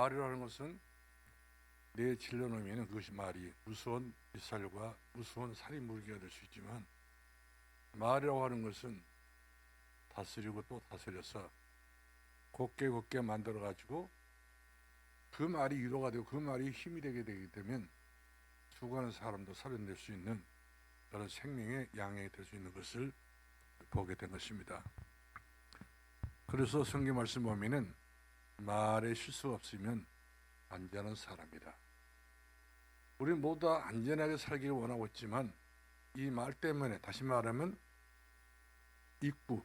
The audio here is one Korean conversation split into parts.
말이라는 것은 내 질러놓으면 그것이 말이 무서운 빗살과 무서운 살인 무기가 될 수 있지만, 말이라고 하는 것은 다스리고 또 다스려서 곱게 만들어 가지고 그 말이 위로가 되고 그 말이 힘이 되게 되면 죽어가는 사람도 살려낼 수 있는 그런 생명의 양액이 될 수 있는 것을 보게 된 것입니다. 그래서 성경 말씀 보면은 말에 실수가 없으면 안전한 사람이다. 우리 모두 다 안전하게 살기를 원하고 있지만 이 말 때문에, 다시 말하면 입구,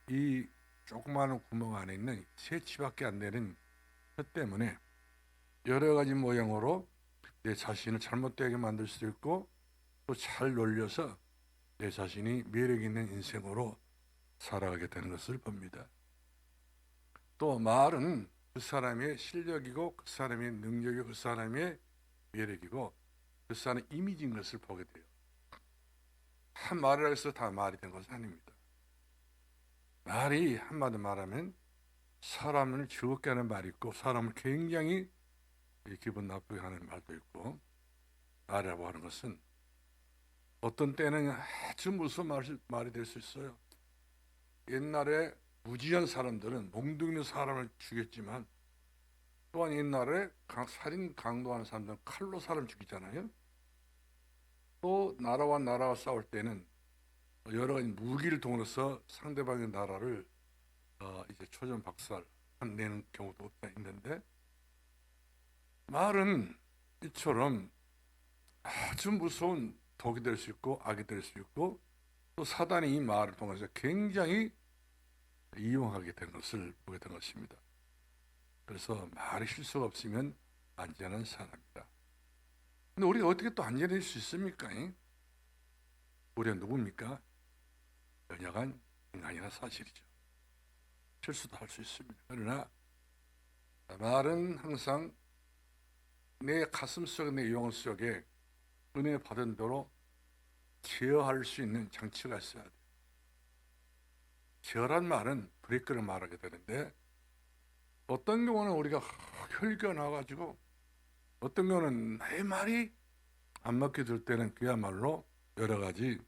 이 조그마한 구멍 안에 있는 새치밖에 안 되는 그 때문에 여러 가지 모양으로 내 자신을 잘못되게 만들 수도 있고, 또 잘 놀려서 내 자신이 매력 있는 인생으로 살아가게 되는 것을 봅니다. 또 말은 그 사람의 실력이고 그 사람의 능력이고 그 사람의 매력이고 그 사람의 이미지인 것을 보게 돼요. 다 말을 해서 다 말이 된 것은 아닙니다. 말이 한마디 말하면 사람을 즐겁게 하는 말이 있고 사람을 굉장히 기분 나쁘게 하는 말도 있고, 말이라고 하는 것은 어떤 때는 아주 무서운 말이 될 수 있어요. 옛날에 무지한 사람들은 몽둥이로 사람을 죽였지만, 또한 옛날에 살인 강도하는 사람들은 칼로 사람 죽이잖아요. 또 나라와 싸울 때는 여러 가지 무기를 통해서 상대방의 나라를 이제 초전 박살내는 경우도 있는데, 말은 이처럼 아주 무서운 독이 될 수 있고 악이 될 수 있고, 또 사단이 이 말을 통해서 굉장히 이용하게 된 것을 보게 된 것입니다. 그래서 말이 실수가 없으면 안전한 사람이다. 근데 우리가 어떻게 또 안전해질 수 있습니까? 우리가 누굽니까? 연약한 인간이나 사실이죠. 실수도 할 수 있습니다. 그러나 말은 항상 내 가슴 속에, 내 영혼 속에 은혜 받은 대로 제어할 수 있는 장치가 있어야 돼요. 제어란 말은 브레이크를 말하게 되는데, 어떤 경우는 우리가 혈기가 나가지고 어떤 경우는 내 말이 안 맞게 될 때는 그야말로 여러 가지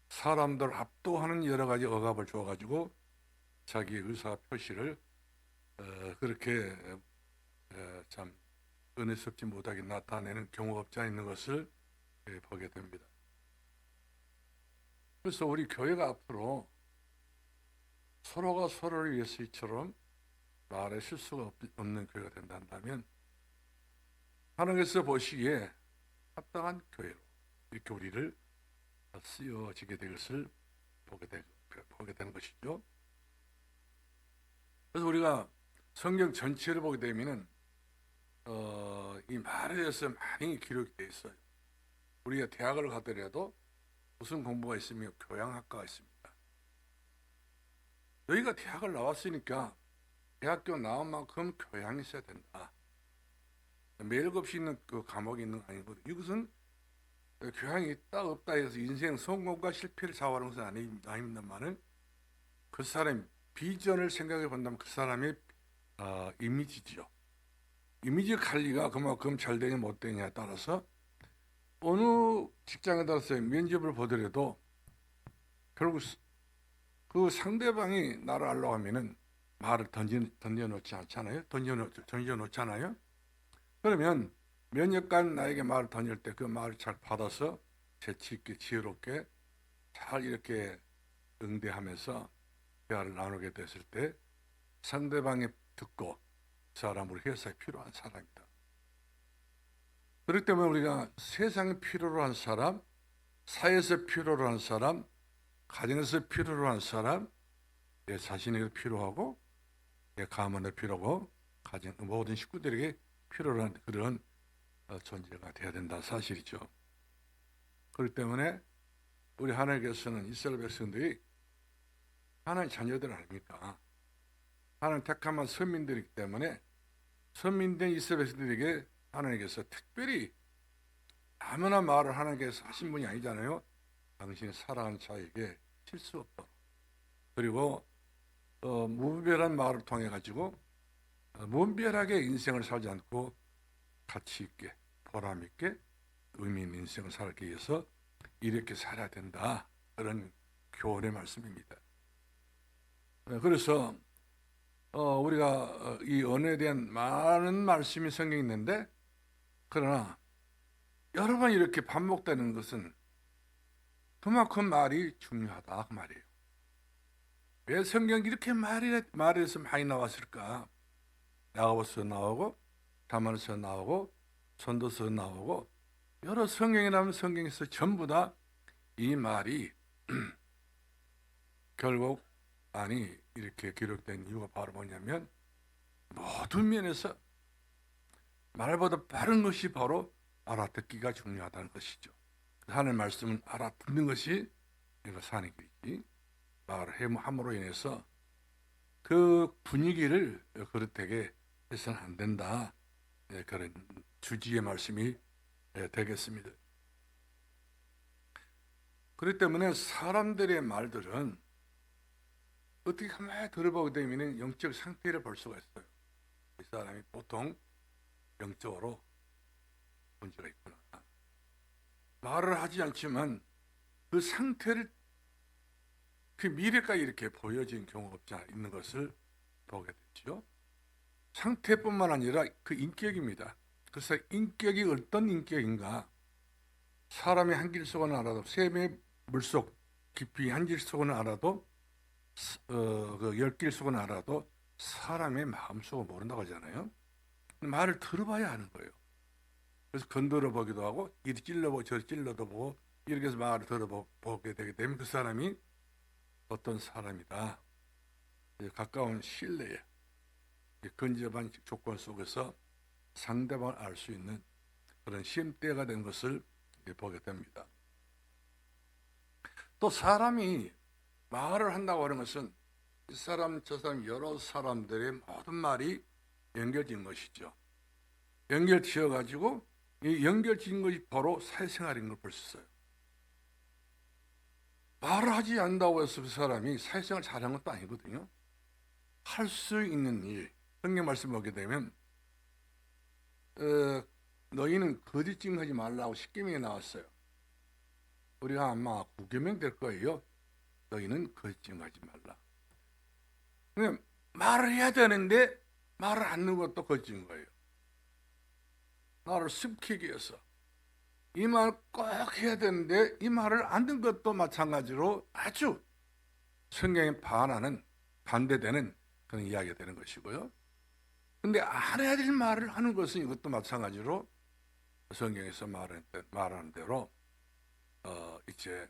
사람들 압도하는 여러 가지 억압을 줘가지고 자기의 의사 표시를 그렇게 참 은혜스럽지 못하게 나타내는 경우가 없지 않아 있는 것을 보게 됩니다. 그래서 우리 교회가 앞으로 서로가 서로를 위해서 이처럼 말에 실수가 없는 교회가 된다면 하나님께서 보시기에 합당한 교회로 이렇게 우리를 쓰여지게 될 것을 보게 되는 것이죠. 그래서 우리가 성경 전체를 보게 되면은 이 말에 대해서 많이 기록이 되어 있어요. 우리가 대학을 가더라도 무슨 공부가 있으면 교양학과가 있습니다. 너희가 대학을 나왔으니까 대학교 나온 만큼 교양이 있어야 된다. 매력 없이 있는 그 과목이 있는 거 아니거든요. 이것은 교양이 있다 없다 해서 인생 성공과 실패를 좌우하는 것은 아닙니다만은 그 사람의 비전을 생각해 본다면 그 사람의 이미지죠. 이미지 관리가 그만큼 잘 되냐 못 되냐에 따라서 어느 직장에 따라서 면접을 보더라도 결국 그 상대방이 나를 알려고 하면은 말을 던져놓지 않잖아요. 던져놓잖아요. 그러면 면접관 나에게 말을 던질 때 그 말을 잘 받아서 재치있게 지혜롭게 잘 이렇게 응대하면서 대화를 나누게 됐을 때 상대방이 듣고 그 사람으로 회사에 필요한 사람이다. 그렇기 때문에 우리가 세상에 필요로 한 사람, 사회에서 필요로 한 사람, 가정에서 필요로 한 사람, 내 자신에게 필요하고 내 가문에 필요하고 가정 모든 식구들에게 필요로 한 그런 존재가 되어야 된다 사실이죠. 그렇기 때문에 우리 하나님께서는 이스라엘 백성들이 하나님의 자녀들 아닙니까? 하나님 택한 선민들이기 때문에 선민된 이스라엘 백성들에게 하나님께서 특별히 아무나 말을 하나님께서 하신 분이 아니잖아요. 당신의 사랑하는 자에게 실수 없도록, 그리고 무분별한 말을 통해 가지고 무분별하게 인생을 살지 않고 가치 있게, 보람 있게, 의미 있는 인생을 살기 위해서 이렇게 살아야 된다. 그런 교훈의 말씀입니다. 그래서 우리가 이 언어에 대한 많은 말씀이 성경에 있는데, 그러나 여러 번 이렇게 반복되는 것은 그만큼 말이 중요하다 그 말이에요. 왜 성경이 이렇게 말에서 많이 나왔을까? 야고보서 나오고 다말서 나오고 전도서 나오고 여러 성경이라면 성경에서 전부 다 이 말이 결국 이렇게 기록된 이유가 바로 뭐냐면, 모든 면에서 말보다 빠른 것이 바로 알아듣기가 중요하다는 것이죠. 하나님의 말씀은 알아듣는 것이 내가 사는 길이지, 말을 함으로 인해서 그 분위기를 그릇되게 해서는 안 된다. 그런 주지의 말씀이 되겠습니다. 그렇기 때문에 사람들의 말들은 어떻게 가만히 들어보게 되면 영적 상태를 볼 수가 있어요. 이 사람이 보통 영적으로 문제가 있구나. 말을 하지 않지만 그 상태를, 그 미래까지 이렇게 보여진 경우가 없지 않아 있는 것을 보게 되죠. 상태뿐만 아니라 그 인격입니다. 그래서 인격이 어떤 인격인가, 사람의 한길 속은 알아도, 샘의 물속 깊이 한길 속은 알아도, 그 열길 속은 알아도 사람의 마음속은 모른다고 하잖아요. 말을 들어봐야 하는 거예요. 그래서 건드려 보기도 하고, 이리 찔러보고 저리 찔러도 보고, 이렇게 해서 말을 들어보게 되게 되면 그 사람이 어떤 사람이다. 가까운 신뢰에 근접한 조건 속에서 상대방을 알 수 있는 그런 시험대가 된 것을 보게 됩니다. 또 사람이 말을 한다고 하는 것은 이 사람 저 사람 여러 사람들의 모든 말이 연결된 것이죠. 연결지어 가지고 이 연결된 것이 바로 사회생활인 걸 볼 수 있어요. 말을 하지 않는다고 해서 그 사람이 사회생활 잘하는 것도 아니거든요. 할 수 있는 일, 성경 말씀 보게 되면 너희는 거짓 증거하지 말라고 10계명에 나왔어요. 우리가 아마 9계명 될 거예요. 너희는 거짓 증거하지 말라. 근데 말을 해야 되는데 말을 안 하는 것도 거짓 증거예요. 나를 숨기기 위해서 이 말 꼭 해야 되는데 이 말을 안 듣는 것도 마찬가지로 아주 성경에 반대되는 그런 이야기가 되는 것이고요. 근데 안 해야 될 말을 하는 것은 이것도 마찬가지로 성경에서 말하는 대로 이제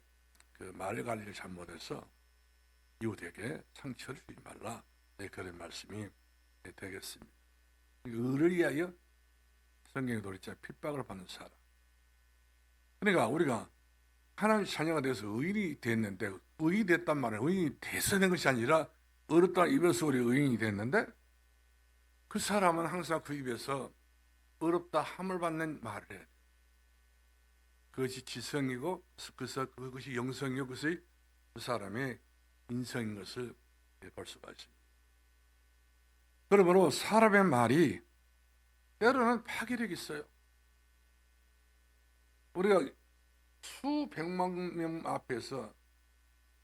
그 말 관리를 잘못해서 이웃에게 상처를 주지 말라. 그런 말씀이 되겠습니다. 의를 위하여 성경에 도리자 핍박을 받는 사람. 그러니까 우리가 하나님의 자녀가 돼서 의인이 됐는데, 의인이 됐단 말은 의인이 돼서 된 것이 아니라 어렵다 입에서 우리 의인이 됐는데, 그 사람은 항상 그 입에서 어렵다 함을 받는 말을 해야 돼. 그것이 지성이고 그것이 영성이고 그것이 그 사람의 인성인 것을 볼 수가 있습니다. 그러므로 사람의 말이 때로는 파괴력이 있어요. 우리가 수백만 명 앞에서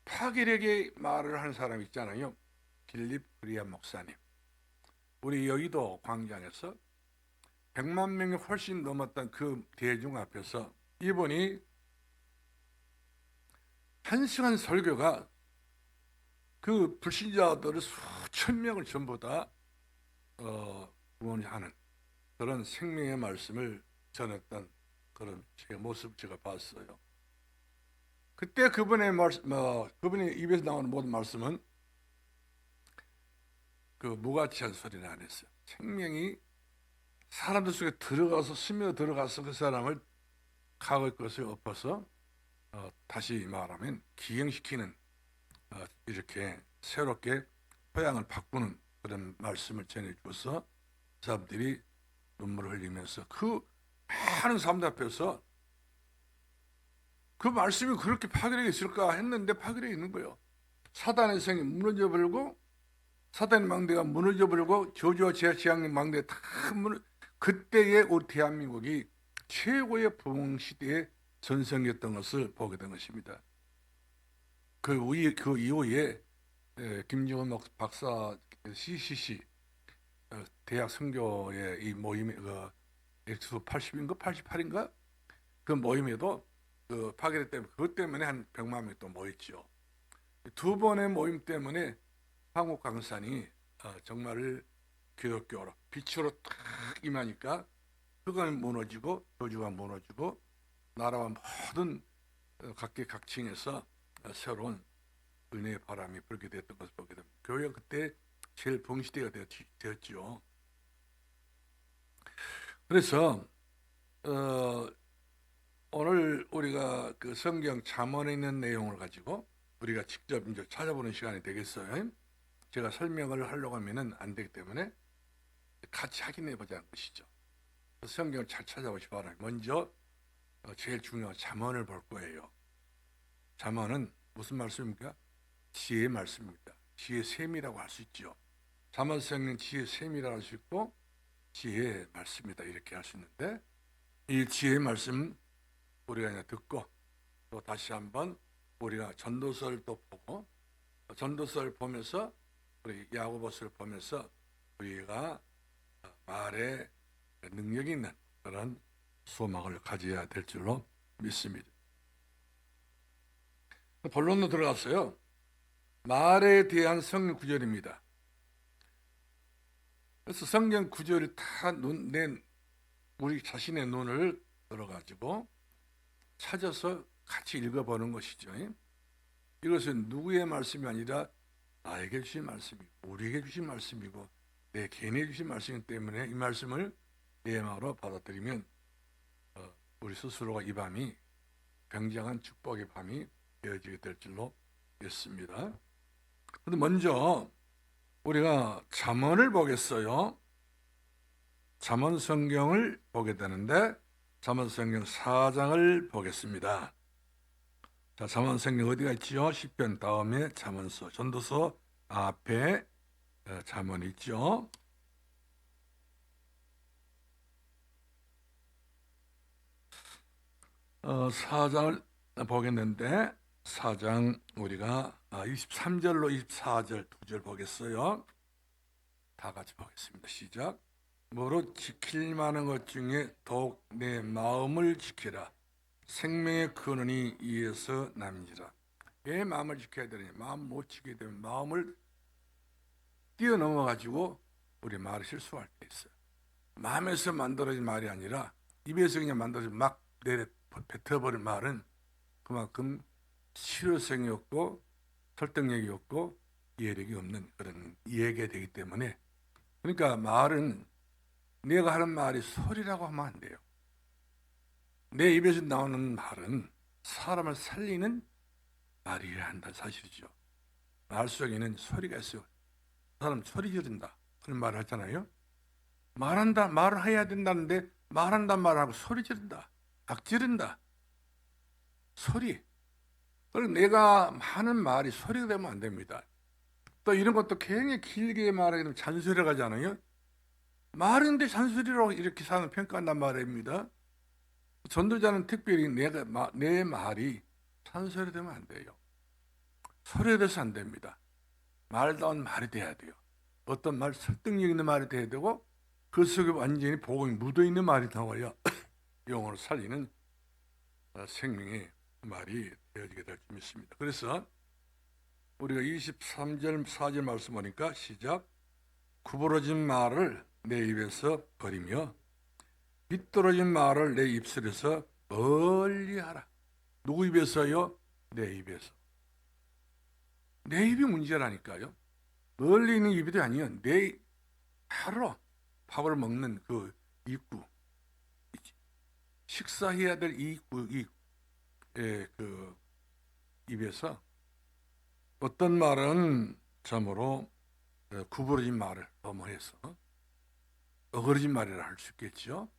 파괴력의 말을 하는 사람이 있잖아요. 빌립 그리아 목사님. 우리 여의도 광장에서 100만 명이 훨씬 넘었던 그 대중 앞에서 이분이 1시간 설교가 그 불신자들을 수천 명을 전부 다 구원하는 그런 생명의 말씀을 전했던 그런 모습 제가 봤어요. 그때 그분의 입에서 나오는 모든 말씀은 그 무가치한 소리는 안 했어요. 생명이 사람들 속에 들어가서 스며 들어가서 그 사람을 과거의 것을 엎어서 다시 말하면 기행시키는 이렇게 새롭게 토양을 바꾸는 그런 말씀을 전해주어서 사람들이 눈물을 흘리면서 그 많은 사람들 앞에서 그 말씀이 그렇게 파괴력이 있을까 했는데 파괴력이 있는 거예요. 사단의 성이 무너져 버리고 사단의 망대가 무너져버리고 저주와 재앙의 망대가 다 그때의 우리 대한민국이 최고의 부흥 시대의 전성기였던 것을 보게 된 것입니다. 그 이후에 김정은 박사 CCC 대학 선교의 이 모임에 엑스 80인가 88인가 그 모임에도 파괴 때문에 그것 때문에 한 100만 명이 또 모였죠. 두 번의 모임 때문에 한국 강산이 정말 기독교로 빛으로 탁 임하니까 그건 무너지고 교주가 무너지고 나라와 모든 각계각층에서 새로운 은혜의 바람이 불게 됐던 것을 보게 됩니다. 교회가 그때 제일 봉시대가 되었죠. 그래서 오늘 우리가 그 성경 잠언에 있는 내용을 가지고 우리가 직접 이제 찾아보는 시간이 되겠어요. 제가 설명을 하려고 하면은 안 되기 때문에 같이 확인해 보자는 것이죠. 성경을 잘 찾아보시 바랍니다. 먼저 제일 중요한 잠언을 볼 거예요. 잠언은 무슨 말씀입니까? 지혜의 말씀입니다. 지혜의 셈이라고 할 수 있죠. 잠언 성경 지혜의 셈이라고 할 수 있고 지혜의 말씀이다 이렇게 할 수 있는데 이 지혜의 말씀 우리가 그냥 듣고 또 다시 한번 우리가 전도서를 또 보고 전도서를 보면서 우리 야고보서를 보면서 우리가 말에 능력이 있는 그런 소망을 가져야 될 줄로 믿습니다. 본론으로 들어갔어요. 말에 대한 성경 구절입니다. 그래서 성경 구절을 다 우리 자신의 눈을 들어가지고 찾아서 같이 읽어보는 것이죠. 이것은 누구의 말씀이 아니라 나에게 주신 말씀이고 우리에게 주신 말씀이고 내 개인에 주신 말씀이기 때문에 이 말씀을 내 마음으로 받아들이면 우리 스스로가 이 밤이 굉장한 축복의 밤이 되어지게 될 줄로 믿습니다. 그런데 먼저 우리가 잠언을 보겠어요. 잠언 성경을 보게 되는데 잠언 성경 4장을 보겠습니다. 자, 잠언 성경 어디가 있지요? 시편 다음에 잠언서, 전도서 앞에 잠언이 있죠. 어, 4장을 보겠는데 4장 우리가 23절로 24절 두 절 보겠어요. 다 같이 보겠습니다. 시작. 무릇 지킬 만한 것 중에 더욱 내 마음을 지키라. 생명의 근원이 이에서 남이니라. 왜 마음을 지켜야 되느냐? 마음 못 지키게 되면 마음을 뛰어넘어 가지고 우리 말을 실수할 때 있어요. 마음에서 만들어진 말이 아니라 입에서 그냥 만들어진 막 내려 뱉어버린 말은 그만큼 실효성이 없고 설득력이 없고 이해력이 없는 그런 이해가 되기 때문에 그러니까 말은 내가 하는 말이 소리라고 하면 안 돼요. 내 입에서 나오는 말은 사람을 살리는 말이어야 한다는 사실이죠. 말 속에는 소리가 있어요. 사람 소리 지른다 그런 말을 하잖아요. 말한다 말을 해야 된다는데 말한다 말하고 소리 지른다 악 지른다 소리. 그리고 내가 하는 말이 소리가 되면 안 됩니다. 또 이런 것도 굉장히 길게 말하게 되면 잔소리가 가잖아요. 말인데 잔소리로 이렇게 사람 평가한단 말입니다. 전도자는 특별히 내 말이 잔소리 되면 안 돼요. 소리가 돼서 안 됩니다. 말다운 말이 돼야 돼요. 어떤 말 설득력 있는 말이 돼야 되고 그 속에 완전히 복음이 묻어있는 말이 나와야 영혼을 살리는 생명의 말이 되어지게 될 줄 믿습니다. 그래서 우리가 23절 4절 말씀 보니까 시작. 구부러진 말을 내 입에서 버리며 비뚤어진 말을 내 입술에서 멀리하라. 누구 입에서요? 내 입에서. 내 입이 문제라니까요. 멀리 있는 입이 아니요. 내 바로 밥을 먹는 그 입구, 식사해야 될 입구, 그 입에서 어떤 말은 참으로 구부러진 말을 너무 해서 어그러진 말이라 할 수 있겠죠.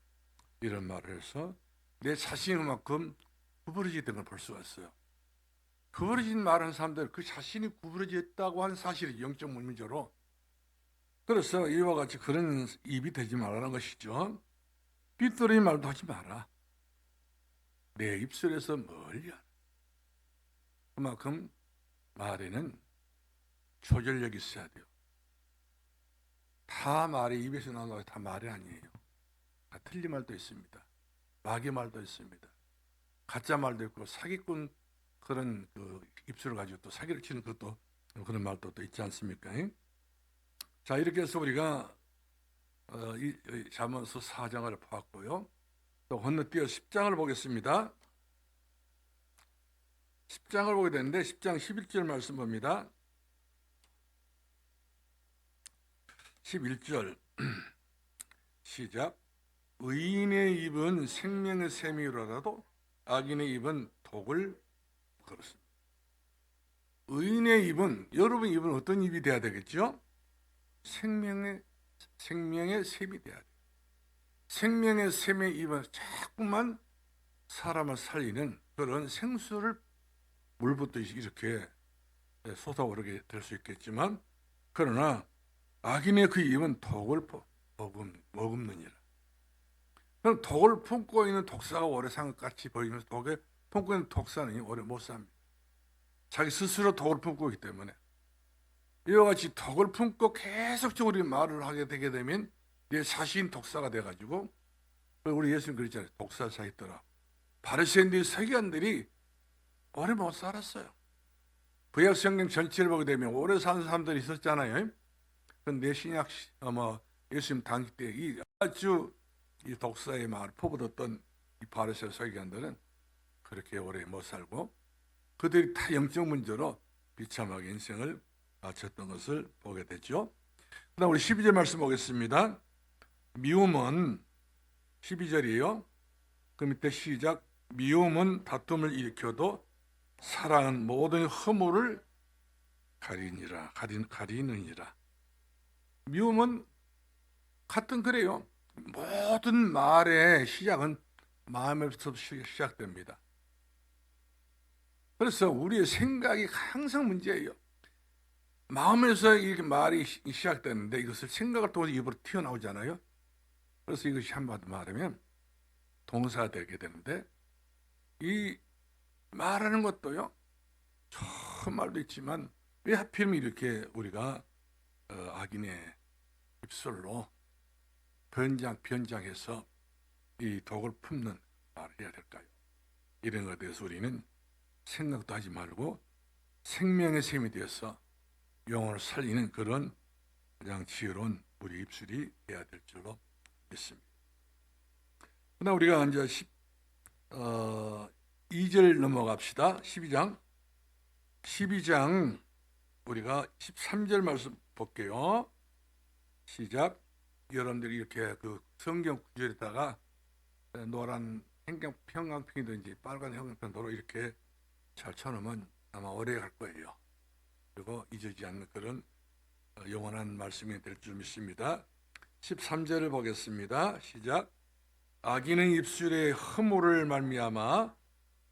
이런 말을 해서 내 자신만큼 구부러지던 걸 볼 수가 있어요. 구부러진 말을 하는 사람들 그 자신이 구부러졌다고 하는 사실이 영적 문제로 그래서 이와 같이 그런 입이 되지 말라는 것이죠. 삐뚤이 말도 하지 마라. 내 입술에서 멀리 하라. 그만큼 말에는 조절력이 있어야 돼요. 다 말이 입에서 나오는 거 다 말이 아니에요. 다 틀린 말도 있습니다. 마귀 말도 있습니다. 가짜 말도 있고 사기꾼 그런 그 입술을 가지고 또 사기를 치는 것도 그런 말도 또 있지 않습니까? 자, 이렇게 해서 우리가 이 잠언서 4장을 보았고요. 또 건너뛰어 10장을 보겠습니다. 10장을 보게 되는데 10장 11절 말씀 봅니다. 11절 시작. 의인의 입은 생명의 샘이로라도 악인의 입은 독을 그렇습니다. 의인의 입은, 여러분 입은 어떤 입이 돼야 되겠죠? 생명의 샘이 돼야 돼요. 생명의 샘의 입은 자꾸만 사람을 살리는 그런 생수를 물부터 이렇게 쏟아오르게 될 수 있겠지만, 그러나 악인의 그 입은 독을 머금느니라. 그럼 독을 품고 있는 독사가 오래 산 것 같이 보이면서 독에 품고 있는 독사는 오래 못 삽니다. 자기 스스로 독을 품고 있기 때문에. 이와 같이 독을 품고 계속적으로 말을 하게 되게 되면 내 자신 독사가 돼가지고, 우리 예수님 그랬잖아요. 독사사 있더라. 바리새인들 서기관들이 오래 못 살았어요. 구약 성경 전체를 보게 되면 오래 사는 사람들이 있었잖아요. 그런데 신약 예수님 당시 때 이 아주 이 독사의 말을 퍼붓었던 이 바리새 서기관들은 그렇게 오래 못 살고 그들이 다 영적 문제로 비참하게 인생을 마쳤던 것을 보게 되죠. 그다음 우리 12절 말씀 보겠습니다. 미움은 12절이에요. 그 밑에 시작. 미움은 다툼을 일으켜도 사랑은 모든 허물을 가리느니라. 미움은 같은 그래요. 모든 말의 시작은 마음에서 시작됩니다. 그래서 우리의 생각이 항상 문제예요. 마음에서 이렇게 말이 시작되는데 이것을 생각을 통해서 입으로 튀어나오잖아요. 그래서 이것이 한마디 말하면 동사가 되게 되는데, 이 말하는 것도요, 좋은 말도 있지만 왜 하필이면 이렇게 우리가 악인의 입술로 변장해서 이 독을 품는 말을 해야 될까요? 이런 것에 대해서 우리는 생각도 하지 말고 생명의 샘이 되어서 영혼을 살리는 그런 가장 지혜로운 우리 입술이 돼야 될 줄로 믿습니다. 그다음 우리가 이제 2절 넘어갑시다. 12장 우리가 13절 말씀 볼게요. 시작. 여러분들이 이렇게 그 성경 구절에다가 노란 형광펜이든지 빨간 형광펜으로 이렇게 잘 쳐놓으면 아마 오래 갈 거예요. 그리고 잊어지지 않는 그런 영원한 말씀이 될 줄 믿습니다. 13절을 보겠습니다. 시작. 악인의 입술에 허물을 말미암아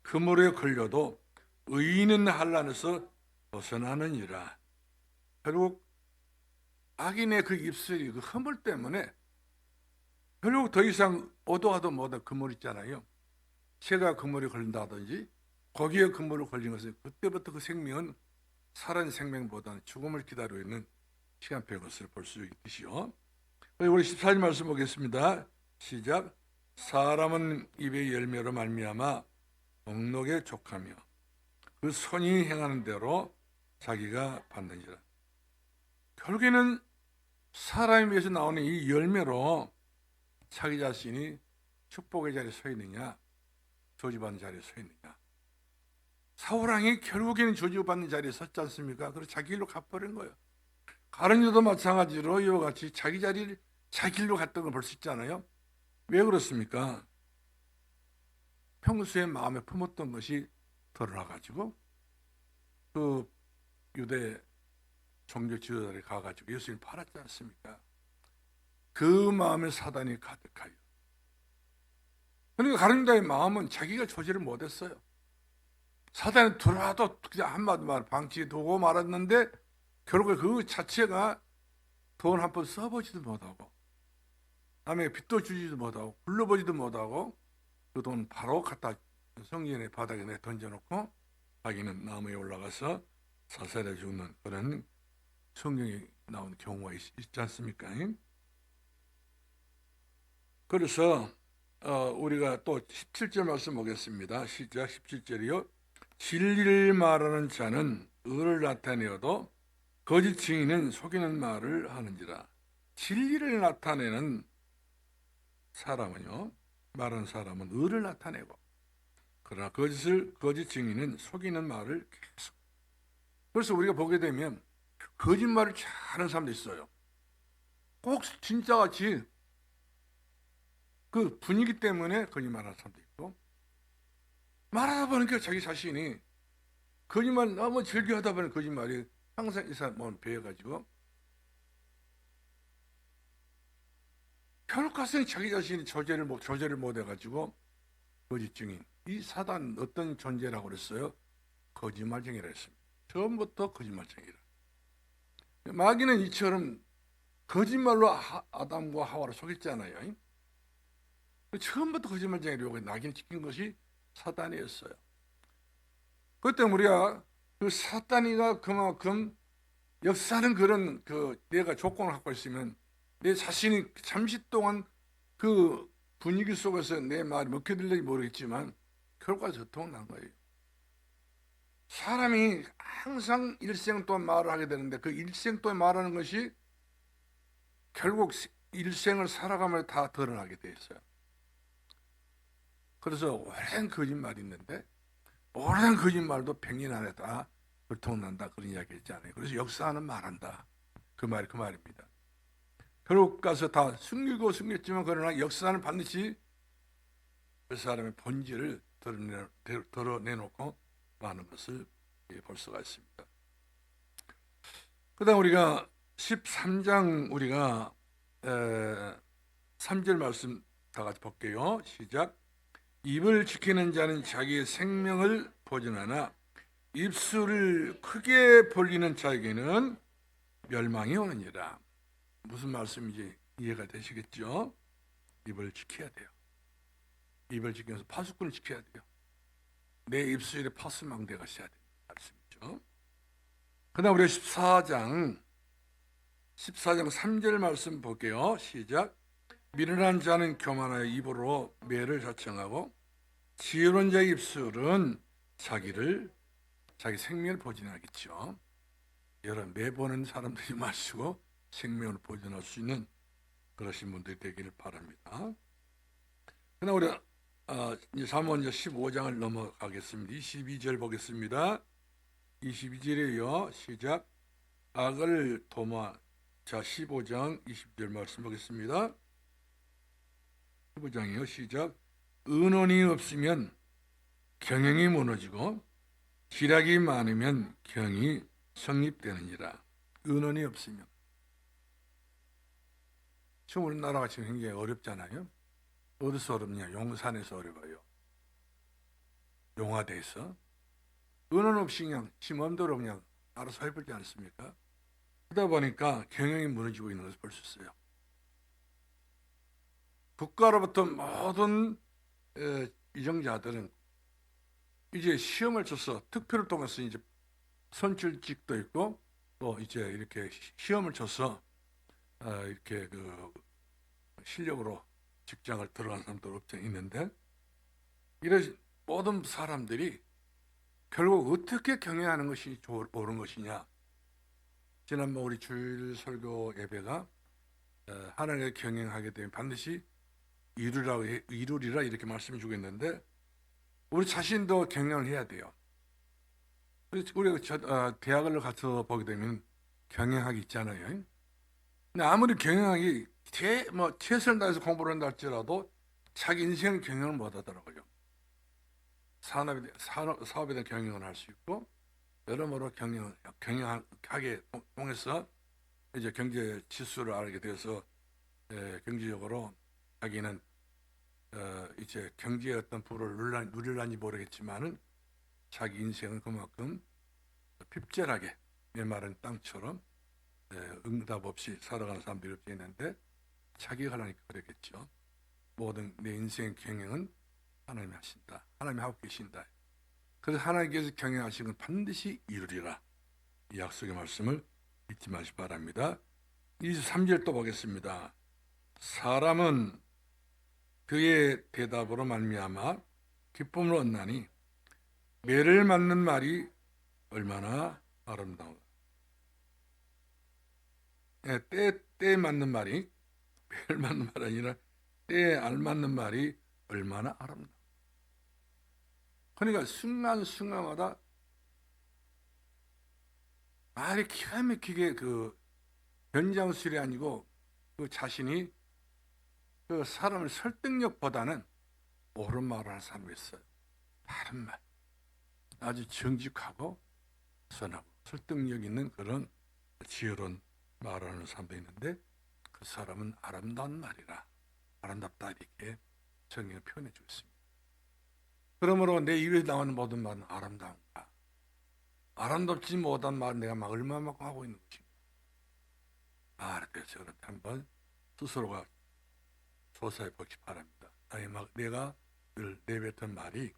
그물에 걸려도 의인은 한란에서 벗어나느니라. 결국 악인의 그 입술이 그 허물 때문에 결국 더 이상 오도가도 못한 그물 있잖아요. 새가 그물에 걸린다든지 거기에 그물을 걸린 것은 그때부터 그 생명은 살아있는 생명보다는 죽음을 기다리고 있는 시간표의 것을 볼 수 있듯이요. 우리 14절 말씀 보겠습니다. 시작. 사람은 입의 열매로 말미암아 목록에 족하며 그 손이 행하는 대로 자기가 받느니라. 결국에는 사람에 위해서 나오는 이 열매로 자기 자신이 축복의 자리에 서 있느냐 저주받는 자리에 서 있느냐. 사울왕이 결국에는 저주받는 자리에 섰지 않습니까? 그래서 자기 길로 가버린 거예요. 가룟 유다도 마찬가지로 이와 같이 자기 길로 갔던 걸 볼 수 있잖아요. 왜 그렇습니까? 평소에 마음에 품었던 것이 드러나가지고 그 유대 종교 지도자들이 가가지고 예수님을 팔았지 않습니까? 그 마음에 사단이 가득하여. 그러니까 가룟 유다의 마음은 자기가 조절을 못했어요. 사단이 들어와도 그냥 한마디 말 방치해 두고 말았는데 결국에 그 자체가 돈 한 번 써보지도 못하고 남에게 빚도 주지도 못하고 굴러보지도 못하고 그 돈 바로 갖다 성전의 바닥에 내 던져놓고 자기는 나무에 올라가서 사살해 죽는 그런 성경에 나온 경우가 있지 않습니까? 그래서 우리가 또 17절 말씀 보겠습니다. 시작. 17절이요. 진리를 말하는 자는 의를 나타내어도 거짓 증인은 속이는 말을 하는지라. 진리를 나타내는 사람은요, 말하는 사람은 의를 나타내고, 그러나 거짓 증인은 속이는 말을 계속. 그래서 우리가 보게 되면 거짓말을 잘하는 사람도 있어요. 꼭 진짜같이 그 분위기 때문에 거짓말하는 사람도 있고, 말하다 보니까 자기 자신이 거짓말 너무 즐겨하다 보니 거짓말이 항상 이 사람은 배워가지고 결과성이 자기 자신이 조절을 못해가지고 거짓 증인. 이 사단 어떤 존재라고 그랬어요? 거짓말쟁이라 했습니다. 처음부터 거짓말쟁이라. 마귀는 이처럼 거짓말로 아담과 하와를 속였잖아요. 처음부터 거짓말쟁이라고 낙인 찍힌 것이 사단이었어요. 그때 우리가 그 사단이가 그만큼 역사하는 그런 내가 조건을 갖고 있으면 내 자신이 잠시 동안 그 분위기 속에서 내 말이 먹혀들는지 모르겠지만 결과가 저통은 난 거예요. 사람이 항상 일생 동안 말을 하게 되는데 그 일생 동안 말하는 것이 결국 일생을 살아가면서 다 드러나게 돼 있어요. 그래서 오랜 거짓말이 있는데 오랜 거짓말도 100년 안에 다 들통난다 그런 이야기 있잖아요. 그래서 역사는 말한다. 그 말입니다. 결국 가서 다 숨겼지만 그러나 역사는 반드시 그 사람의 본질을 드러내놓고 많은 것을 볼 수가 있습니다. 그 다음 우리가 13장 우리가 3절 말씀 다 같이 볼게요. 시작. 입을 지키는 자는 자기의 생명을 보존하나 입술을 크게 벌리는 자에게는 멸망이 오느니라. 무슨 말씀인지 이해가 되시겠죠? 입을 지켜야 돼요. 입을 지키면서 파수꾼을 지켜야 돼요. 내 입술에 파수망대가 있어야 되는 말씀이죠. 그 다음 우리가 14장 3절 말씀 볼게요. 시작. 미련한 자는 교만하여 입으로 매를 자청하고 지혜로운 자의 입술은 자기 생명을 보존하겠죠. 여러분 매 보는 사람들이 마시고 생명을 보존할 수 있는 그러신 분들이 되기를 바랍니다. 그러나 우리 잠언 15장을 넘어가겠습니다. 22절 보겠습니다. 22절이에요. 시작. 악을 도마. 자, 15장 20절 말씀 보겠습니다. 15장이요. 시작. 은원이 없으면 경영이 무너지고 지략이 많으면 경이 성립되느니라. 은원이 없으면. 지금 우리나라가 지금 굉장히 어렵잖아요. 어디서 어렵냐? 용산에서 어려워요. 용화대에서. 은원 없이 그냥 지 마음대로 그냥 알아서 해버리지 않습니까? 그러다 보니까 경영이 무너지고 있는 것을 볼 수 있어요. 국가로부터 모든 이정자들은 이제 시험을 쳐서 투표를 통해서 이제 선출직도 있고 또 이제 이렇게 시험을 쳐서 이렇게 그 실력으로 직장을 들어간 사람도 없지 있는데 이런 모든 사람들이 결국 어떻게 경영하는 것이 옳은 것이냐. 지난번 우리 주일 설교 예배가 하나님을 경영하게 되면 반드시 이루리라 이렇게 말씀해 주겠는데 우리 자신도 경영을 해야 돼요. 우리가 대학을 가서 보게 되면 경영학이 있잖아요. 근데 아무리 경영학이 최선을 다해서 공부를 한다 할지라도 자기 인생을 경영을 못 하더라고요. 사업에 대한 경영을 할 수 있고 여러모로 경영하게 통해서 이제 경제 지수를 알게 돼서 경제적으로 자기는 이제 경제의 어떤 부를 누릴란지 모르겠지만은 자기 인생은 그만큼 핍절하게 메마른 땅처럼 응답 없이 살아가는 사람들이 없지 있는데 자기가 하나니까 그랬겠죠. 모든 내 인생의 경영은 하나님이 하신다. 하나님이 하고 계신다. 그래서 하나님께서 경영하신 건 반드시 이루리라. 이 약속의 말씀을 잊지 마시기 바랍니다. 23절 또 보겠습니다. 사람은 그의 대답으로 말미암아 기쁨을 얻나니 매를 맞는 말이 얼마나 아름다운가. 때에 맞는 말이, 매를 맞는 말이 아니라 때에 알맞는 말이 얼마나 아름다운가. 그러니까 순간순간마다 말이 기가 막히게 그 변장술이 아니고 그 자신이 그 사람을 설득력보다는 옳은 말을 하는 사람이 있어요. 바른 말. 아주 정직하고 선하고 설득력 있는 그런 지혜로운 말하는 사람도 있는데 그 사람은 아름다운 말이라 아름답다 이렇게 성경을 표현해 주고 있습니다. 그러므로 내 입에 나오는 모든 말은 아름다운가? 아름답지 못한 말은 내가 막 얼마나 하고 있는 것인가? 그래서 그렇다 한번 스스로가 조사해 보기 바랍니다. 내가 늘 내뱉은 말이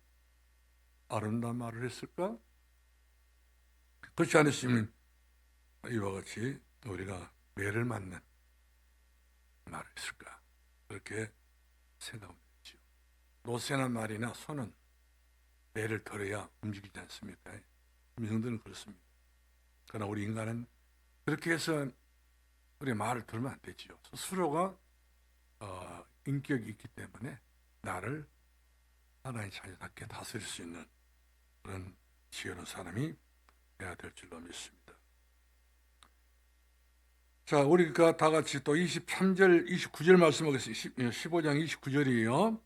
아름다운 말을 했을까? 그렇지 않으시면 이와 같이 우리가 매를 맞는 말을 했을까? 그렇게 생각하면 되죠. 노쇠한 말이나 손은 매를 털어야 움직이지 않습니까? 미성들은 그렇습니다. 그러나 우리 인간은 그렇게 해서 우리 말을 들으면 안 되지요. 스스로가 인격이 있기 때문에 나를 하나님 자녀답게 다스릴 수 있는 그런 지혜로운 사람이 돼야 될 줄로 믿습니다. 자, 우리가 다 같이 또 23절, 29절 말씀하겠습니다. 15장 29절이에요.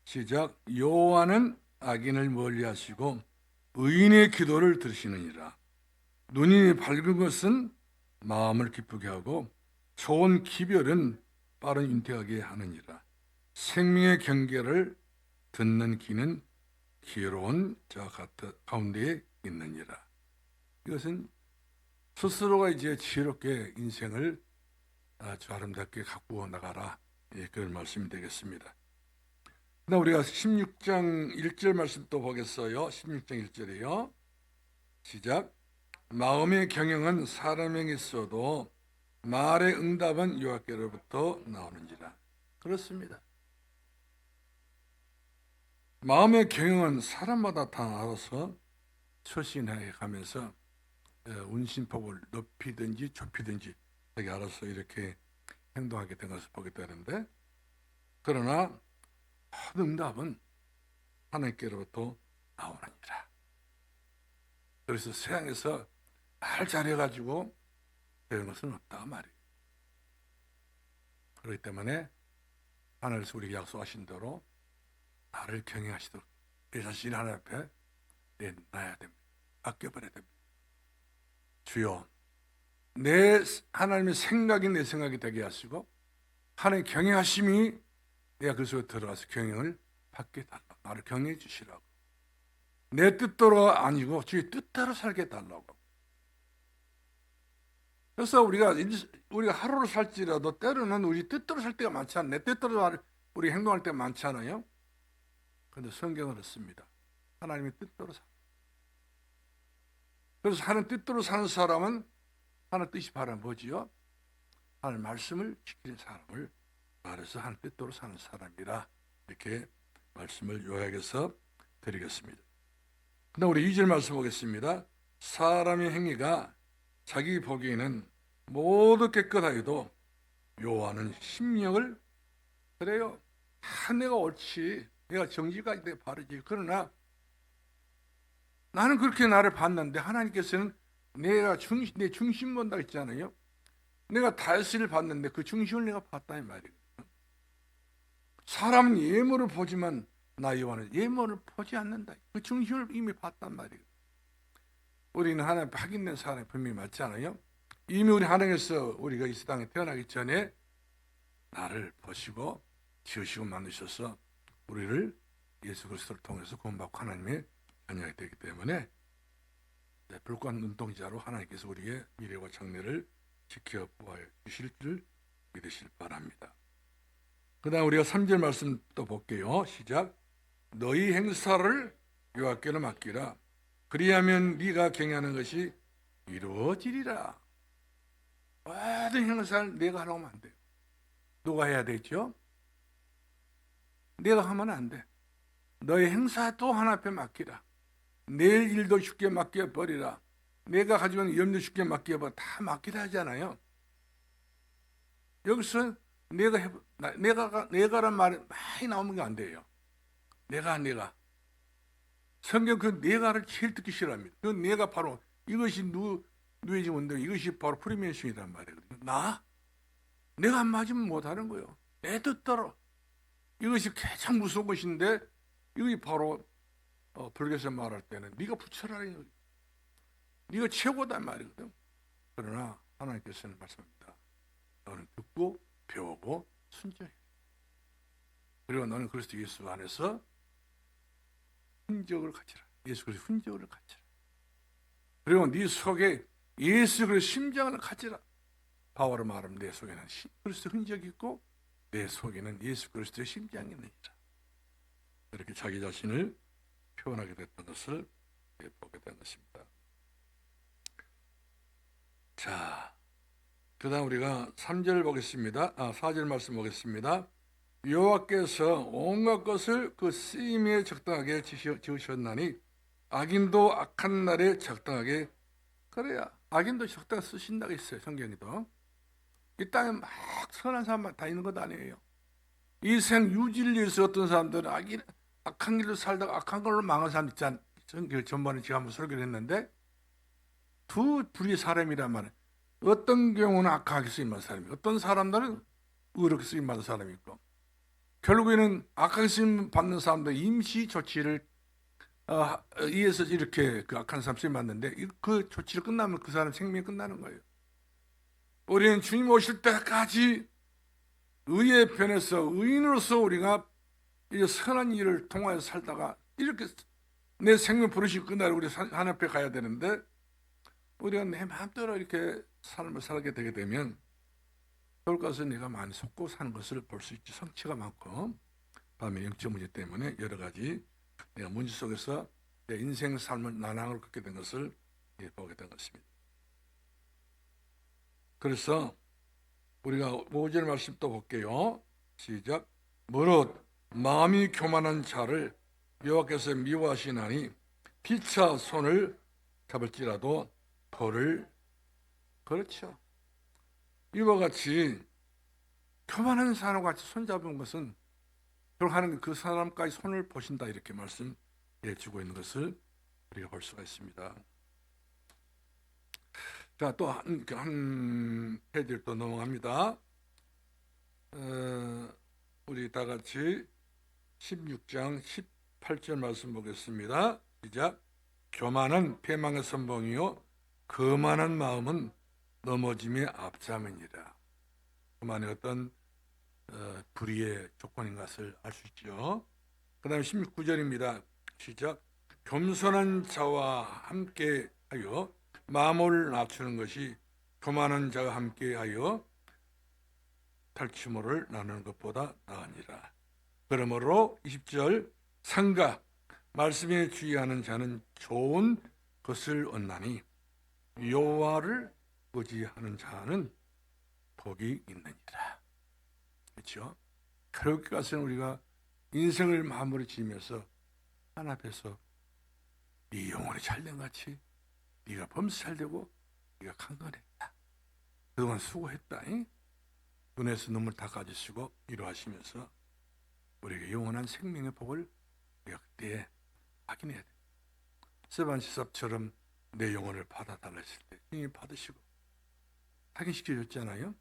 시작. 여호와는 악인을 멀리하시고 의인의 기도를 들으시느니라. 눈이 밝은 것은 마음을 기쁘게 하고 좋은 기별은 빠른 잉태하게 하느니라. 생명의 경계를 듣는 귀는 기회로운 자 가운데에 있느니라. 이것은 스스로가 이제 지혜롭게 인생을 아주 아름답게 가꾸어 나가라. 그런 말씀이 되겠습니다. 그다음 우리가 16장 1절 말씀 또 보겠어요. 16장 1절이요. 시작. 마음의 경영은 사람에게 있어도 말의 응답은 여호와께로부터 나오는지라. 그렇습니다. 마음의 경영은 사람마다 다 알아서 처신해 가면서 운신폭을 높이든지 좁히든지 자기 알아서 이렇게 행동하게 된 것을 보게 되는데, 그러나 모든 응답은 하나님께로부터 나오느니라. 그래서 세상에서 말 잘해가지고 되는 것은 없다 말이에요. 그렇기 때문에 하나님께서 우리에게 약속하신 대로 나를 경외하시도록 내 자신이 하나님 앞에 내놔야 됩니다. 아껴버려야 됩니다. 주여, 내 하나님의 생각이 내 생각이 되게 하시고 하나님의 경외하심이 내가 그 속에 들어가서 경영을 받게 달라. 나를 경외해 주시라고. 내 뜻대로 아니고 주의 뜻대로 살게 해달라고. 그래서 우리가 하루를 살지라도 때로는 우리 뜻대로 살 때가 많지 않아요. 내 뜻대로 우리 행동할 때가 많지 않아요. 그런데 성경은 그렇습니다. 하나님의 뜻대로 살. 그래서 하나님 뜻대로 사는 사람은 하나님 뜻이 바로 뭐지요? 하나님 말씀을 지키는 사람을 말해서 하나님 뜻대로 사는 사람이라, 이렇게 말씀을 요약해서 드리겠습니다. 그다음 우리 2절 말씀 보겠습니다. 사람의 행위가 자기 보기에는 모두 깨끗하여도 여호와는 심령을, 그래요. 내가 옳지, 내가 정직하지, 내가 바르지. 그러나 나는 그렇게 나를 봤는데 하나님께서는 내 중심 본다 했잖아요. 내가 다윗을 봤는데 그 중심을 내가 봤다 이 말이에요. 사람은 예물을 보지만 나 여호와는 예물을 보지 않는다. 그 중심을 이미 봤단 말이에요. 우리는 하나님 확인된 사람이 분명히 맞지 않아요? 이미 우리 하나님께서 우리가 이 세상에 태어나기 전에 나를 보시고 지으시고 만드셔서 우리를 예수 그리스도를 통해서 구원받고 하나님의 자녀가 되기 때문에 불꽃 눈동자로 하나님께서 우리의 미래와 장래를 지켜보아 주실 줄 믿으실 바랍니다. 그 다음 우리가 3절 말씀 또 볼게요. 시작. 너희 행사를 여호와께로 맡기라. 그리하면 네가 경영하는 것이 이루어지리라. 모든 행사를 내가 하라고 하면 안 돼요. 누가 해야 되죠? 내가 하면 안 돼. 너의 행사도 하나님께 맡기라. 내 일도 쉽게 맡겨버리라. 내가 가지고 있는 염려 쉽게 맡겨버려. 다 맡기라 하잖아요. 여기서 내가란 말이 많이 나오는 게 안 돼요. 내가. 성경 그 내가를 제일 듣기 싫어합니다. 그 내가 바로 이것이 누에지 뭔데 이것이 바로 프리메이션이란 말이거든요. 내가 안 맞으면 못하는 거예요. 내 뜻대로. 이것이 가장 무서운 것인데 이것이 바로 불교에서 말할 때는 네가 부처라는 거예요. 네가 최고단 말이거든. 그러나 하나님께서는 말씀합니다. 너는 듣고 배우고 순종해. 그리고 너는 그리스도 예수 안에서 흔적을 갖추라. 예수 그리스도 흔적을 갖추라. 그리고 네 속에 예수 그리스도 심장을 갖추라. 바울로 말하면 내 속에는 그리스도 흔적이 있고 내 속에는 예수 그리스도의 심장이 있느니라. 이렇게 자기 자신을 표현하게 됐던 것을 보게 된 것입니다. 자, 그 다음 우리가 3절 보겠습니다. 4절 말씀 보겠습니다. 여호와께서 온갖 것을 그 쓰임에 적당하게 지으셨나니 악인도 악한 날에 적당하게 그래야 악인도 적당히 쓰신다고 있어요. 성경에도. 이 땅에 막 선한 사람만 다 있는 것 아니에요. 이 생 유지를 위해서 어떤 사람들은 악한 길로 살다가 악한 걸로 망한 사람 있잖아요. 전번에 제가 한번 설교를 했는데 두 부류의 사람이란 말이에요. 어떤 경우는 악하게 쓰임받은 사람이 어떤 사람들은 의롭게 쓰임받은 사람이 있고 결국에는 악하게 쓰임받는 사람들 임시 조치를 이에서 이렇게 그 악한 사람 쓰임받는데 그 조치를 끝나면 그 사람 생명이 끝나는 거예요. 우리는 주님 오실 때까지 의의 편에서 의인으로서 우리가 이제 선한 일을 통하여 살다가 이렇게 내 생명 부르시고 끝나러 우리 하나님 앞에 가야 되는데 우리가 내 마음대로 이렇게 삶을 살게 되게 되면 서울 가서 내가 많이 속고 사는 것을 볼 수 있지. 성취가 많고 밤에 영적 문제 때문에 여러 가지 내가 문제 속에서 내 인생 삶을 난항을 겪게 된 것을 보게 된 것입니다. 그래서 우리가 5절 말씀 또 볼게요. 시작. 무릇 마음이 교만한 자를 여호와께서 미워하시나니 피차 손을 잡을지라도 벌을 그렇죠. 이와 같이 교만한 사람과 같이 손잡은 것은 결국 하나님 그 사람까지 손을 보신다 이렇게 말씀해 주고 있는 것을 우리가 볼 수가 있습니다. 자, 또 한 페이지를 또 넘어갑니다. 우리 다 같이 16장 18절 말씀 보겠습니다. 시작. 교만은 패망의 선봉이요 거만한 마음은 넘어짐의 앞잠이니라. 교만의 어떤 불의의 조건인 것을 알 수 있죠. 그 다음에 16절입니다. 시작. 겸손한 자와 함께하여 마음을 낮추는 것이 교만한 자와 함께하여 탈취물을 나누는 것보다 나으니라. 그러므로 20절 상가 말씀에 주의하는 자는 좋은 것을 얻나니 여호와를 의지하는 자는 복이 있느니라. 그렇죠? 그렇게 가서는 우리가 인생을 마무리 지으면서 하나님 앞에서 네 영혼이 잘된 같이 네가 범사 잘되고 네가 강건했다. 그동안 수고했다. 눈에서 눈물 닦아주시고 위로하시면서 우리에게 영원한 생명의 복을 우리가 그때 확인해야 돼. 스반시삽처럼 내 영혼을 받아달라 했을 때 형이 받으시고 확인시켜줬잖아요.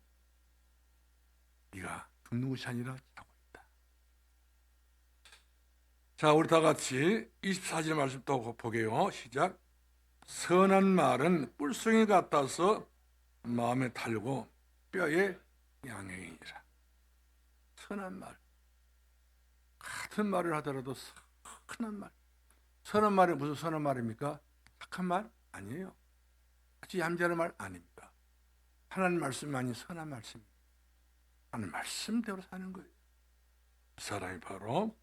네가 죽는 것이 아니라 자고 있다. 자, 우리 다 같이 24절 말씀 또 보게요. 시작. 선한 말은 뿔송이 같아서 마음에 달고 뼈에 양행이니라. 선한 말. 같은 말을 하더라도 선한 말. 선한 말이 무슨 선한 말입니까? 착한 말? 아니에요. 아주 얌전한 말 아닙니다. 하나님 말씀만이 선한 말씀입니다. 하나님 말씀대로 사는 거예요. 그 사람이 바로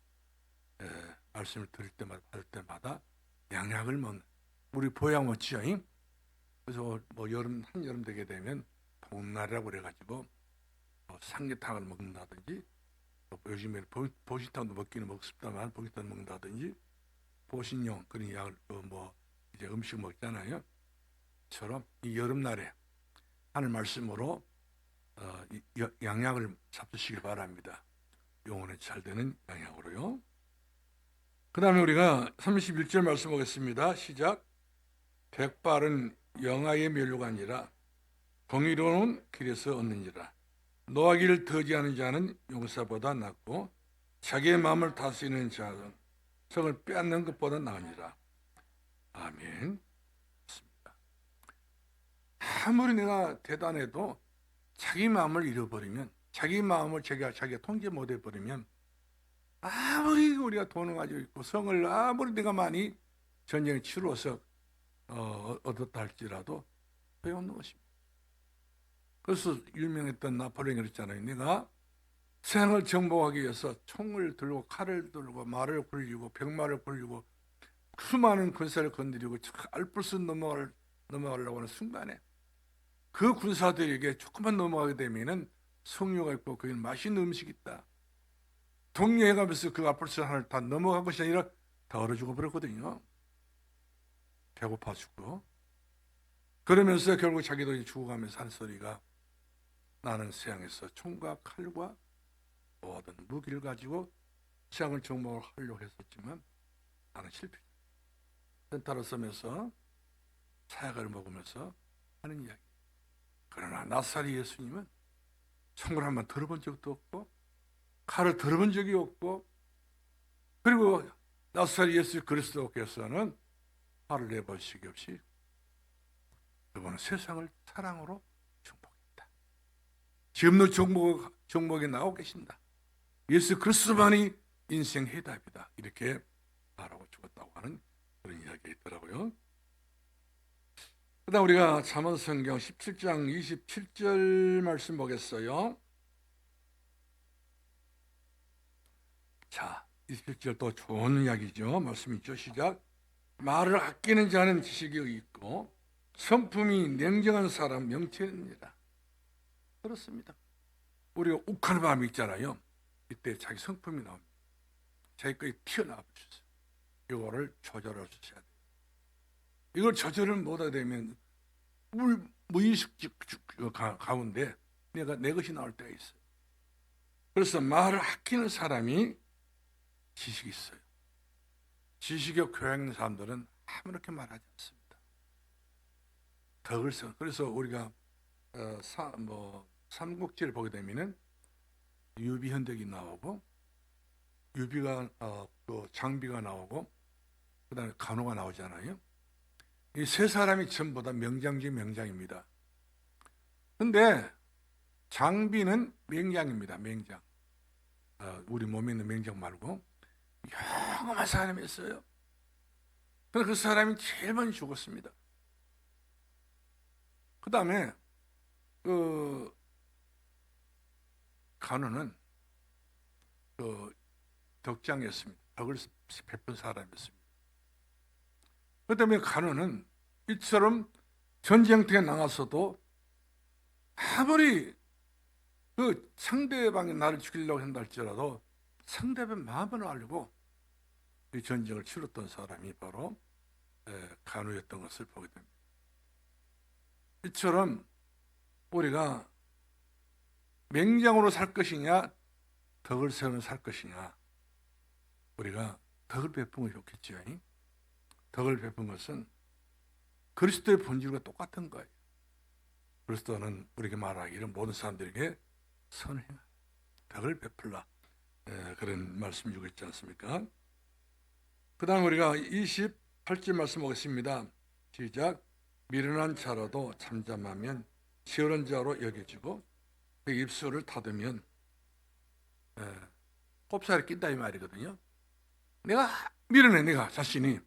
말씀을 들을 때마다 받을 때마다 양약을 먹는, 우리 보양 어치요. 그래서 뭐 한여름 되게 되면 봄날이라고 그래가지고 삼계탕을 먹는다든지, 요즘에 보신탕도 먹기는 먹습니다만 보신탕 먹는다든지, 보신용 그런 약을 이제 음식 먹잖아요. 처럼 이 여름날에 하늘 말씀으로 양약을 잡수시길 바랍니다. 영혼에 잘 되는 양약으로요. 그 다음에 우리가 31절 말씀 보겠습니다. 시작. 백발은 영아의 면류가 아니라 공의로운 길에서 얻는지라. 노하기를 더디하는 자는 용사보다 낫고 자기의 마음을 다스리는 자는 성을 빼앗는 것보다 나으니라. 아멘. 맞습니다. 아무리 내가 대단해도 자기 마음을 잃어버리면, 자기 마음을 자기가 통제 못해버리면, 아무리 우리가 돈을 가지고 있고 성을 아무리 내가 많이 전쟁을 치루어서 얻었다 할지라도 소용없는 것입니다. 그래서 유명했던 나폴레옹이 그랬잖아요. 내가 세상을 정복하기 위해서 총을 들고 칼을 들고 말을 굴리고 병마를 굴리고 수많은 군사를 건드리고 알프스 넘어가려고 하는 순간에 그 군사들에게 조금만 넘어가게 되면은 석류가 있고 거기는 맛있는 음식이 있다. 동료해가면서 그 알프스 하나를 다 넘어간 것이 아니라 다 얼어 죽어버렸거든요. 배고파 죽고. 그러면서 결국 자기도 죽어가면서 한 소리가, 나는 세상에서 총과 칼과 모든 무기를 가지고 세상을 정복을 하려고 했었지만 나는 실패했다. 센터를 쓰면서 사약을 먹으면서 하는 이야기. 그러나 나사리 예수님은 총을 한번 들어본 적도 없고 칼을 들어본 적이 없고, 그리고 나사리 예수 그리스도께서는 화를 내본 적이 없이 그분은 세상을 사랑으로 정복했다. 지금도 정복에 나오고 계신다. 예수 그리스도만이 인생 해답이다. 이렇게 말하고 죽었다고 하는 그런 이야기가 있더라고요. 그 다음 우리가 잠언성경 17장 27절 말씀 보겠어요. 자, 27절 또 좋은 이야기죠. 말씀 있죠. 시작. 말을 아끼는 자는 지식이 있고 성품이 냉정한 사람 명철입니다. 그렇습니다. 우리가 욱하는 마음이 있잖아요. 이때 자기 성품이 나옵니다. 자기 것이 튀어나와 버렸어요. 이거를 조절할 수 있어야 돼요. 이걸 조절을 못하게 되면 무의식 가운데 내 것이 나올 때가 있어요. 그래서 말을 아끼는 사람이 지식이 있어요. 지식의 교양 있는 사람들은 아무렇게 말하지 않습니다. 덕을 써. 그래서 우리가 삼국지를 보게 되면은 유비현덕이 나오고, 유비가 또 장비가 나오고, 그다음에 간호가 나오잖아요. 이 세 사람이 전부 다 명장 중 명장입니다. 근데 장비는 맹장입니다. 맹장. 우리 몸에 있는 맹장 말고 영험한 사람이었어요. 그래서 그 사람이 제일 많이 죽었습니다. 그 다음에 간호는 덕장이었습니다. 덕을 베푼 사람이었습니다. 그 다음에 간호는 이처럼 전쟁터에 나가서도 아무리 그 상대방이 나를 죽이려고 한다 할지라도 상대방 마음을 알고 이 전쟁을 치렀던 사람이 바로 간호였던 것을 보게 됩니다. 이처럼 우리가 맹장으로 살 것이냐 덕을 세우며 살 것이냐, 우리가 덕을 베푸는 게 좋겠죠. 덕을 베푼 것은 그리스도의 본질과 똑같은 거예요. 그리스도는 우리에게 말하기를 모든 사람들에게 선행하, 덕을 베풀라, 그런 말씀 주고 있지 않습니까? 그 다음 우리가 28절 말씀 보겠습니다. 시작. 미련한 자라도 잠잠하면 시원한 자로 여겨지고 그 입술을 닫으면 꼽살이 낀다 이 말이거든요. 내가 미련해, 내가 자신이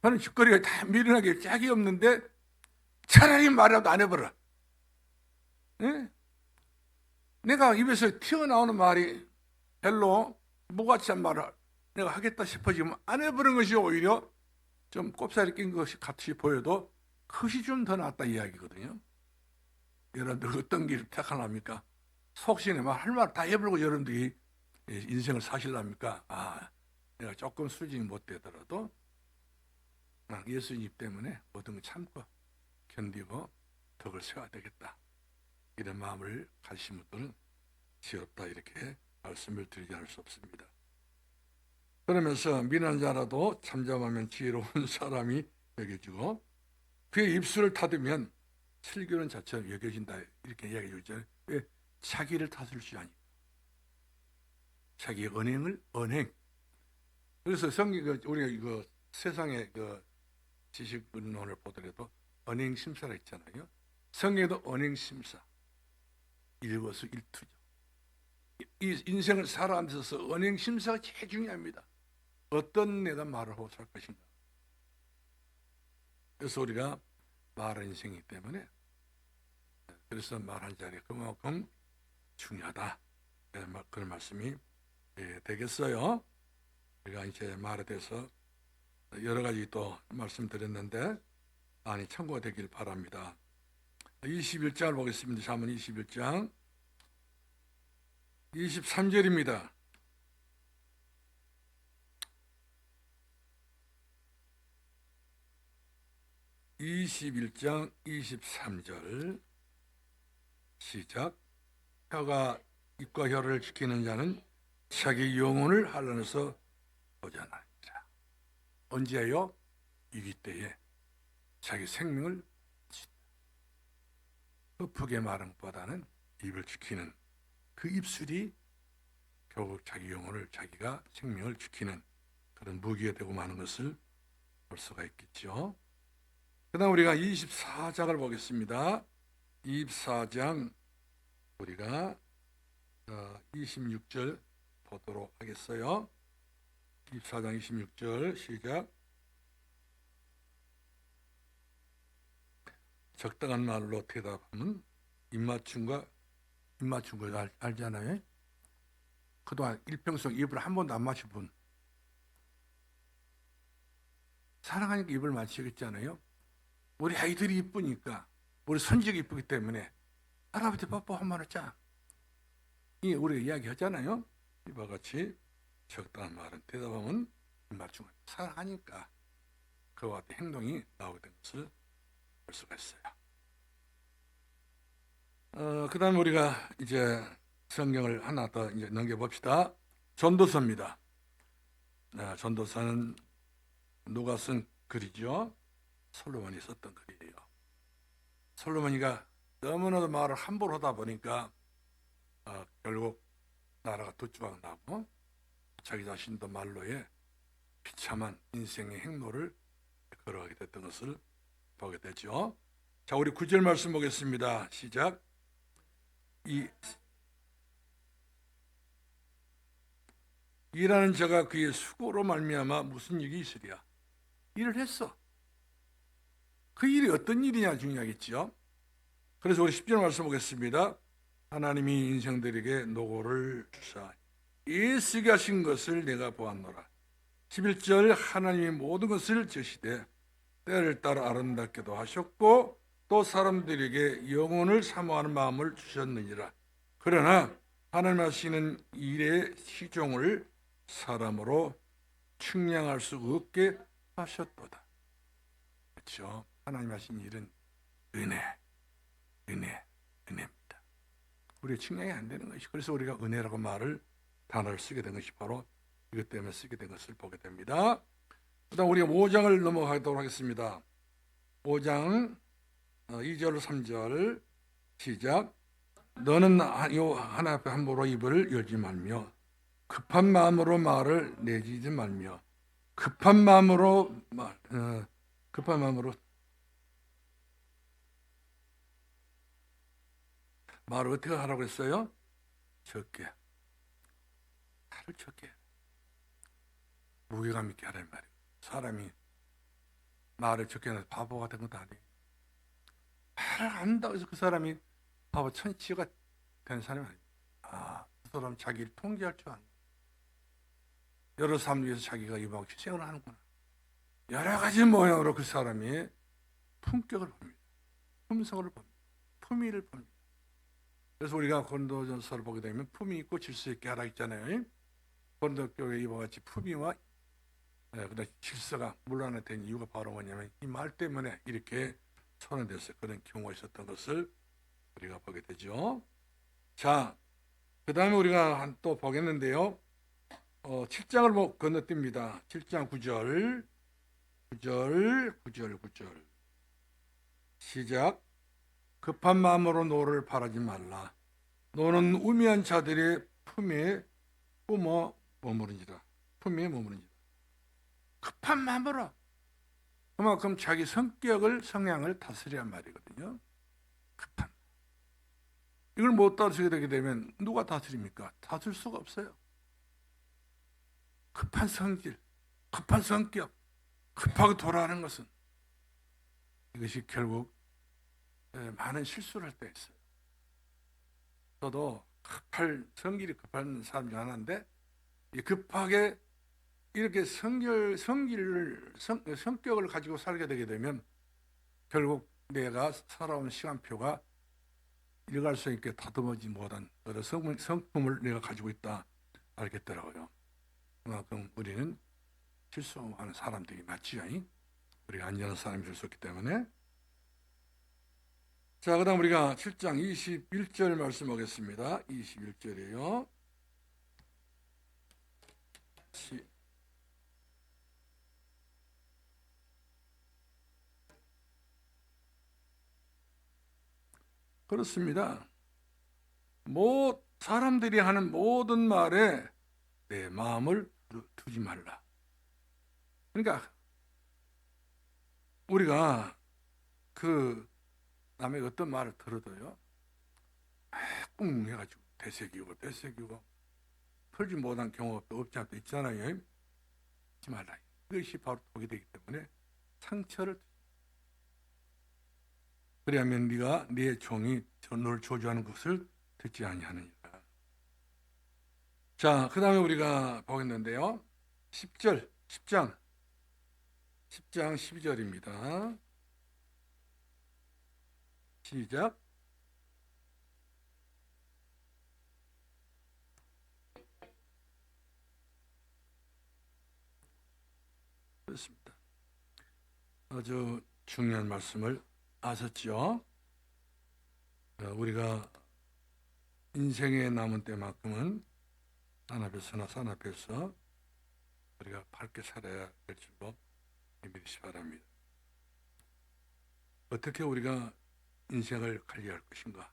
하는 짓거리가 다 미련하게 짝이 없는데 차라리 말이라도 안 해버려. 예? 내가 입에서 튀어나오는 말이 별로 무가치한 말을 내가 하겠다 싶어지면 안 해버린 것이 오히려 좀 꼽살이 낀 것이 같이 보여도 그것이 좀 더 낫다 이야기거든요. 여러분들 어떤 길을 택하랍니까? 속신에 막 할 말 다 해버리고 여러분들이 인생을 사실랍니까? 내가 조금 수준이 못 되더라도 예수님 때문에 모든 걸 참고 견디고 덕을 세워야 되겠다. 이런 마음을 가지신 분들은 지었다 이렇게 말씀을 드리지 않을 수 없습니다. 그러면서 미련한 자라도 잠잠하면 지혜로운 사람이 여겨지고 그의 입술을 닫으면 슬기로운 자처럼 여겨진다 이렇게 이야기해 주잖아요. 왜? 자기를 다스릴 줄 아니까. 자기의 언행. 그래서 성경 우리가 이거 세상의 그 지식론을 보더라도 언행 심사가 있잖아요. 성경에도 언행 심사, 일거수일투죠. 이 인생을 살아가면서 언행 심사가 제일 중요합니다. 어떤 내가 말을 하고 살 것인가. 그래서 우리가 말하는 인생이기 때문에 그래서 말하는 자리가 그만큼 중요하다. 그런 말씀이 되겠어요. 우리가 이제 말에 대해서 여러 가지 또 말씀드렸는데 참고가 되길 바랍니다. 21장을 보겠습니다. 잠언 21장 23절입니다. 21장 23절 시작. 혀가 입과 혀를 지키는 자는 자기 영혼을 한란에서 보존하리라. 언제요? 위기 때에 자기 생명을 흡프게 말하는 것보다는 입을 지키는 그 입술이 결국 자기 영혼을 자기가 생명을 지키는 그런 무기가 되고 마는 것을 볼 수가 있겠죠. 그 다음 우리가 24장을 보겠습니다. 24장 우리가 26절 보도록 하겠어요. 24장 26절 시작. 적당한 말로 대답하면 입맞춘 거 알잖아요. 그동안 일평생 입을 한 번도 안 맞춘 분 사랑하니까 입을 맞추겠잖아요. 우리 아이들이 이쁘니까 우리 손주가 이쁘기 때문에 할아버지 뽀뽀 한 번 하자. 이 우리가 이야기하잖아요. 이와 같이 적당한 말은 대답하면 입맞춤 사랑하니까 그와 같은 행동이 나오게 된 것을 볼 수가 있어요. 그 다음에 우리가 이제 성경을 하나 더 이제 넘겨봅시다. 전도서입니다. 전도서는 누가 쓴 글이죠? 솔로몬이 썼던 글이에요. 솔로몬이가 너무나도 말을 함부로 하다 보니까 결국 나라가 두주방 나고 자기 자신도 말로에 비참한 인생의 행로를 걸어가게 됐던 것을 보게 되죠. 자, 우리 9절 말씀 보겠습니다. 시작. 일하는 자가 그의 수고로 말미암아 무슨 일이 있으랴. 일을 했어. 그 일이 어떤 일이냐 중요하겠죠. 그래서 우리 10절 말씀 보겠습니다. 하나님이 인생들에게 노고를 주사 애쓰게 하신 것을 내가 보았노라. 11절 하나님이 모든 것을 저시되 때를 따라 아름답게도 하셨고 또 사람들에게 영혼을 사모하는 마음을 주셨느니라. 그러나 하나님 하시는 일의 시종을 사람으로 측량할 수 없게 하셨도다. 그렇죠? 하나님 하신 일은 은혜입니다. 우리의 측량이 안 되는 것이. 그래서 우리가 은혜라고 단어를 쓰게 된 것이 바로 이것 때문에 쓰게 된 것을 보게 됩니다. 그 다음 우리가 5장을 넘어가도록 하겠습니다. 5장 2절 3절 시작. 너는 하나 앞에 함부로 입을 열지 말며 급한 마음으로 말을 내지지 말며 급한 마음으로 말을 어떻게 하라고 했어요? 적게. 말을 적게. 무게감 있게 하란 말이에요. 사람이 말을 적게 해서 바보 같은 것도 아니에요. 말을 안다고 해서 그 사람이 바보 천치가 된 사람이 아닙니다. 그 사람 자기를 통제할 줄 아는 거예요. 여러 사람 위해서 자기가 임하고 희생을 하는구나. 여러 가지 모양으로 그 사람이 품격을 봅니다. 품성을 봅니다. 품위를 봅니다. 그래서 우리가 고린도전서를 보게 되면 품위 있고 질서 있게 하라 했잖아요. 고린도 교회 이와 같이 품위와 그다음 질서가 문란에 된 이유가 바로 뭐냐면 이 말 때문에 이렇게 손해돼서 그런 경우가 있었던 것을 우리가 보게 되죠. 자, 그 다음에 우리가 또 보겠는데요. 7장을 건너뜁니다. 7장 9절 시작. 급한 마음으로 노를 바라지 말라. 노는 우매한 자들의 품에 머무른지라. 급한 마음으로. 그만큼 자기 성향을 다스려야 말이거든요. 급한. 이걸 못 다스리게 되게 되면 누가 다스립니까? 다스릴 수가 없어요. 급한 성질, 급한 성격, 급하게 돌아가는 것은 이것이 결국 많은 실수를 할 때 있어요. 저도 성질이 급한 사람 중 하나인데 급하게 이렇게 성격을 가지고 살게 되게 되면 결국 내가 살아온 시간표가 일갈 수 있게 다듬어지 못한 그런 성품을 내가 가지고 있다 알겠더라고요. 그만큼 우리는 실수하는 사람들이 맞지요. 우리가 안전한 사람이 될 수 없기 때문에. 자, 그 다음 우리가 7장 21절 말씀 보겠습니다. 21절이에요. 그렇습니다. 사람들이 하는 모든 말에 내 마음을 두지 말라. 그러니까 우리가 남의 어떤 말을 들어도요, 꿍 해가지고 되새기고 털지 못한 경우가 없지 않다 있잖아요. 하지 말라. 그것이 바로 독이 되기 때문에 상처를. 그리하면 네가 네 종이 너를 저주하는 것을 듣지 아니하느니라. 자, 그 다음에 우리가 보겠는데요. 10장 12절입니다. 시작. 그렇습니다. 아주 중요한 말씀을 하셨죠. 우리가 인생의 남은 때만큼은 산 앞에서 우리가 밝게 살아야 될 줄로 믿으시 바랍니다. 어떻게 우리가 인생을 관리할 것인가?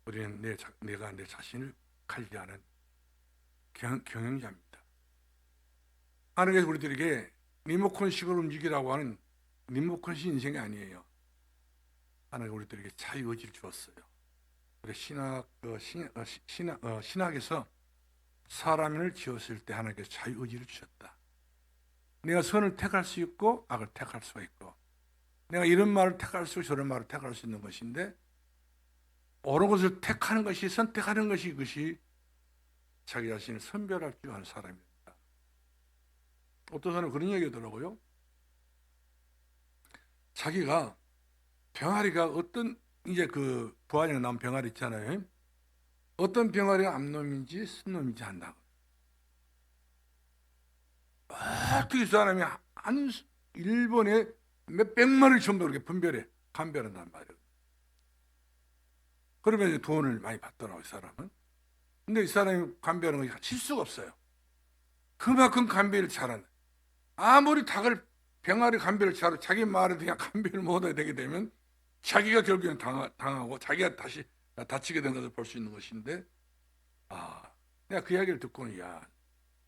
우리는 내가 내 자신을 관리하는 경영자입니다. 하나님께서 우리들에게 리모컨식으로 움직이라고 하는 리모컨식 인생이 아니에요. 하나님께서 우리들에게 자유의지를 주었어요. 신학에서 사람을 지었을 때 하나님께서 자유의지를 주셨다. 내가 선을 택할 수 있고 악을 택할 수가 있고, 내가 이런 말을 택할 수 있고 저런 말을 택할 수 있는 것인데, 옳은 것을 택하는 것이, 선택하는 것이 그것이 자기 자신을 선별할 줄 아는 사람입니다. 어떤 사람은 그런 얘기 하더라고요. 자기가 병아리가 이제 부화장에 나온 병아리 있잖아요. 어떤 병아리가 암놈인지 순놈인지 안다고. 어떻게 이 사람이 일본에 몇백 마리 전부 그렇게 감별한단 말이에요. 그러면 이제 돈을 많이 받더라고요, 이 사람은. 근데 이 사람이 감별하는 거 실수가 없어요. 그만큼 감별을 잘한다. 아무리 병아리 감별을 잘하고 자기 말에 그냥 감별을 못하게 되게 되면 자기가 결국에는 당하고 자기가 다시 다치게 된 것을 볼 수 있는 것인데, 내가 그 이야기를 듣고는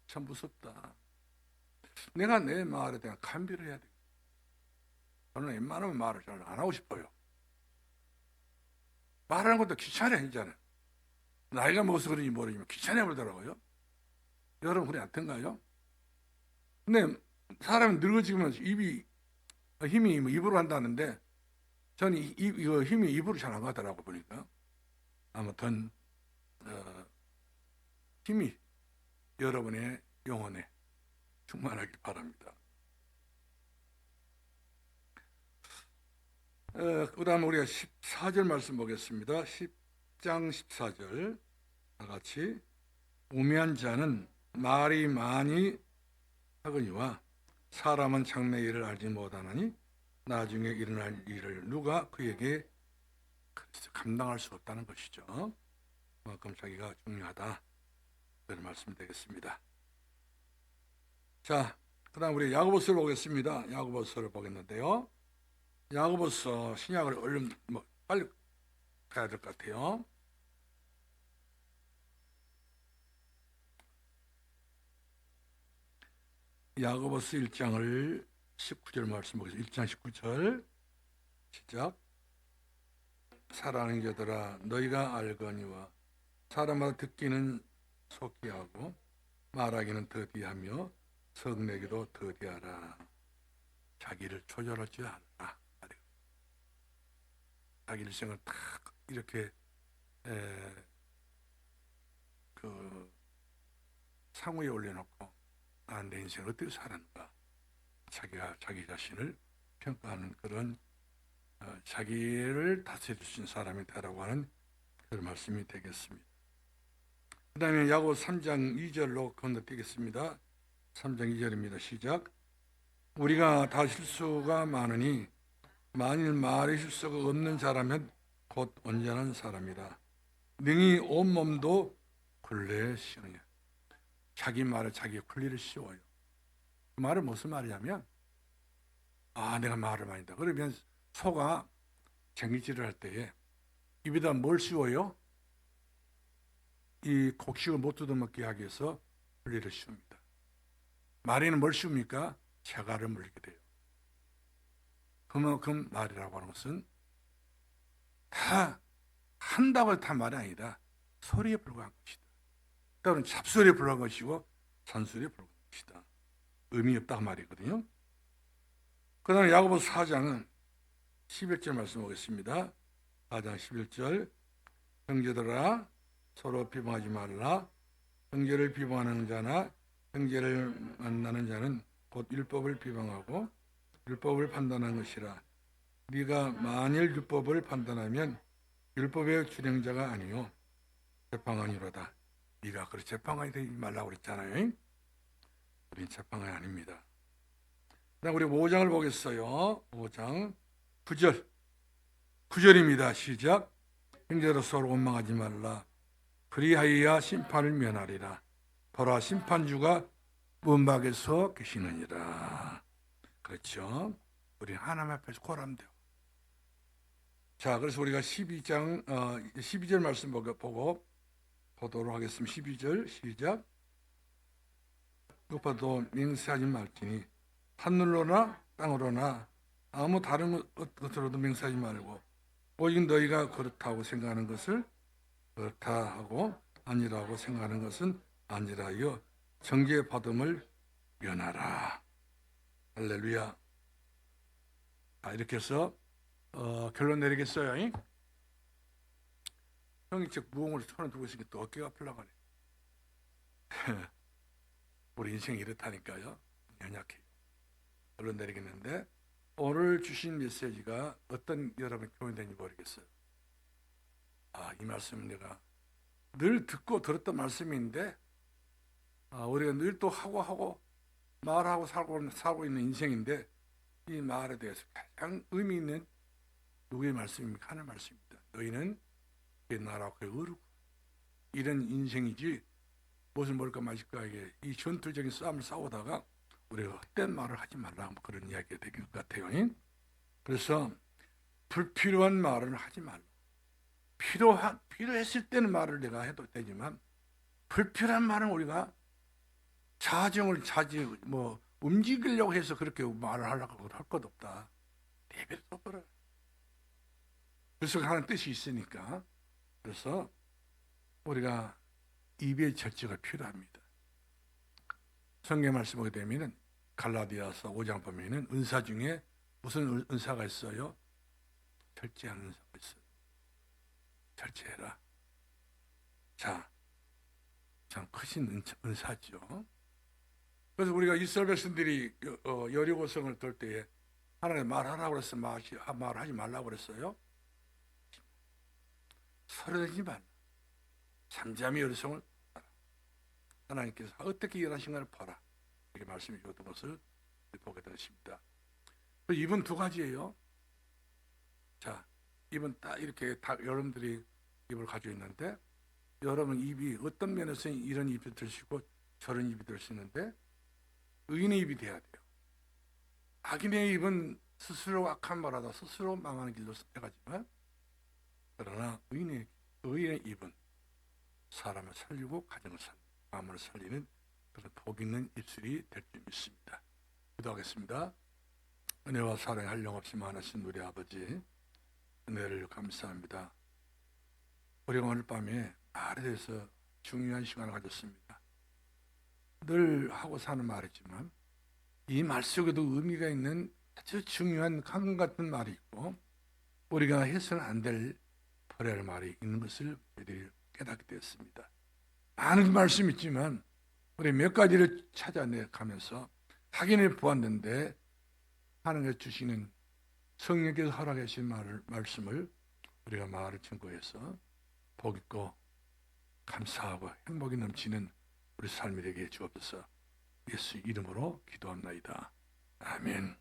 참 무섭다. 내가 내 말에 대한 감별을 해야 돼. 저는 웬만하면 말을 잘 안 하고 싶어요. 말하는 것도 귀찮아지잖아요. 나이가 먹어서 그런지 모르지만 귀찮아 보더라고요. 여러분 그래 안 튼가요? 근데 사람이 늙어지면 힘이 입으로 한다는데 저는 이거 힘이 입으로 잘 안 가더라고 보니까. 아무튼 힘이 여러분의 영혼에 충만하길 바랍니다. 그 다음 우리가 14절 말씀 보겠습니다. 10장 14절 다 같이. 우매한 자는 말이 많이 하거니와 사람은 장래 일을 알지 못하나니 나중에 일어날 일을 누가 그에게 감당할 수 없다는 것이죠. 그만큼 자기가 중요하다, 그런 말씀 되겠습니다. 자, 그 다음 우리 야고보서를 보겠습니다. 야고보서를 보겠는데요. 야고보서 신약을 얼른 빨리 가야 될 것 같아요. 야고보서 1장을 19절 말씀 보겠습니다. 1장 19절 시작. 사랑하는 자들아, 너희가 알거니와 사람마다 듣기는 속히 하고 말하기는 더디하며 성내기도 더디하라. 자기를 조절하지 않으라. 자기 일생을 딱 이렇게 그 상위에 올려놓고 내 인생을 어떻게 살았는가, 자기가 자기 자신을 평가하는 그런 자기를 다스릴 수 있는 사람이 되라고 하는 그런 말씀이 되겠습니다. 그 다음에 야고보서 3장 2절로 건너뛰겠습니다. 3장 2절입니다. 시작. 우리가 다 실수가 많으니 만일 말의 실수가 없는 자라면 곧 온전한 사람이라. 능히 온몸도 굴레에 씌우냐. 자기 말을 자기 굴레를 씌워요. 그 말은 무슨 말이냐면, 내가 말을 많이 한다. 그러면 소가 쟁기질을 할 때에 입에다 뭘 씌워요? 이 곡식을 못 뜯어먹게 하기 위해서 굴레를 씌웁니다. 말에는 뭘 씌웁니까? 재갈을 물리게 돼요. 그만큼 말이라고 하는 것은 다 한다고 해서 다 말이 아니다. 소리에 불과한 것이다. 때로는 잡소리에 불과한 것이고 잔소리에 불과한 것이다. 의미 없다 말이거든요. 그 다음에 야고보서 4장은 11절 말씀 보겠습니다. 4장 11절. 형제들아, 서로 비방하지 말라. 형제를 비방하는 자나 형제를 만나는 자는 곧 율법을 비방하고 율법을 판단한 것이라. 네가 만일 율법을 판단하면 율법의 준행자가 아니요 재판관이로다. 네가 그렇게 재판관이 되지 말라고 그랬잖아요. 우린 재판관이 아닙니다. 그다음 우리 5장을 보겠어요. 5장 9절. 9절입니다. 시작. 형제로 서로 원망하지 말라. 그리하여야 심판을 면하리라. 보라, 심판주가 문밖에서 계시느니라. 그렇죠. 우리 하나님 앞에서 고라면 돼요. 자, 그래서 우리가 12장 12절 말씀 보고 보도록 하겠습니다. 12절 시작. 무엇도 맹세하지 말지니 하늘로나 땅으로나 아무 다른 것으로도 맹세하지 말고 오직 너희가 그렇다고 생각하는 것을 그렇다 하고 아니라고 생각하는 것은 아니라여 정죄받음을 면하라. 할렐루야. 이렇게 해서 결론 내리겠어요. 형이 즉 무언을 손에 두고 있으니까 또 어깨가 아플라고 하네. 우리 인생이 이렇다니까요. 연약해. 결론 내리겠는데 오늘 주신 메시지가 어떤 여러분 교훈이 되는지 모르겠어요. 이 말씀은 내가 늘 듣고 들었던 말씀인데 우리가 늘 또 하고 말하고 살고 있는 인생인데 이 말에 대해서 가장 의미 있는 누구의 말씀입니까? 하나님의 말씀입니다. 너희는 그 나라와 그 의로 이런 인생이지 무엇을 먹을까 마실까 이 전투적인 싸움을 싸우다가 우리가 헛된 말을 하지 말라 그런 이야기가 될 것 같아요. 그래서 불필요한 말은 하지 말라. 필요했을 때는 말을 내가 해도 되지만 불필요한 말은 우리가 자정을 움직이려고 해서 그렇게 말을 하려고 할 것 없다. 내버려 둬버려. 그래서 하는 뜻이 있으니까. 그래서 우리가 입의 절제가 필요합니다. 성경 말씀 보게 되면은 갈라디아서 5장 보면은 은사 중에 무슨 은사가 있어요? 절제하는 은사가 있어요. 절제해라. 자, 참 크신 은사죠. 그래서 우리가 이스라엘 백성들이 여리고성을 돌 때에 하나님 말하라고 그랬어, 말하지 말라고 그랬어요. 서러지지 말라. 잠잠히 여리성을 봐라. 하나님께서 어떻게 일하신가를 봐라. 이렇게 말씀해 주었던 것을 보게 되었습니다. 입은 두 가지예요. 자, 입은 딱 이렇게 다 여러분들이 입을 가지고 있는데, 여러분 입이 어떤 면에서 이런 입이 될 수 있고 저런 입이 될 수 있는데, 의인의 입이 돼야 돼요. 악인의 입은 스스로 악한 말하다 스스로 망하는 길로 선택하지만, 그러나 의인의 입은 사람을 살리고 가정을 살리고 마음을 살리는 그런 복 있는 입술이 될 줄 믿습니다. 기도하겠습니다. 은혜와 사랑이 한량없이 많으신 우리 아버지, 은혜를 감사합니다. 우리가 오늘 밤에 말에 대해서 중요한 시간을 가졌습니다. 늘 하고 사는 말이지만 이 말 속에도 의미가 있는 아주 중요한 감 같은 말이 있고, 우리가 해서는 안 될 버려야 할 말이 있는 것을 저희들이 깨닫게 되었습니다. 많은 말씀이 있지만 우리 몇 가지를 찾아내가면서 확인해 보았는데, 하나님께서 주시는 성령께서 허락해 주신 말씀을 우리가 마을을 증거해서 복 있고 감사하고 행복이 넘치는 우리 삶이 되게 주옵소서. 예수 이름으로 기도합나이다. 아멘.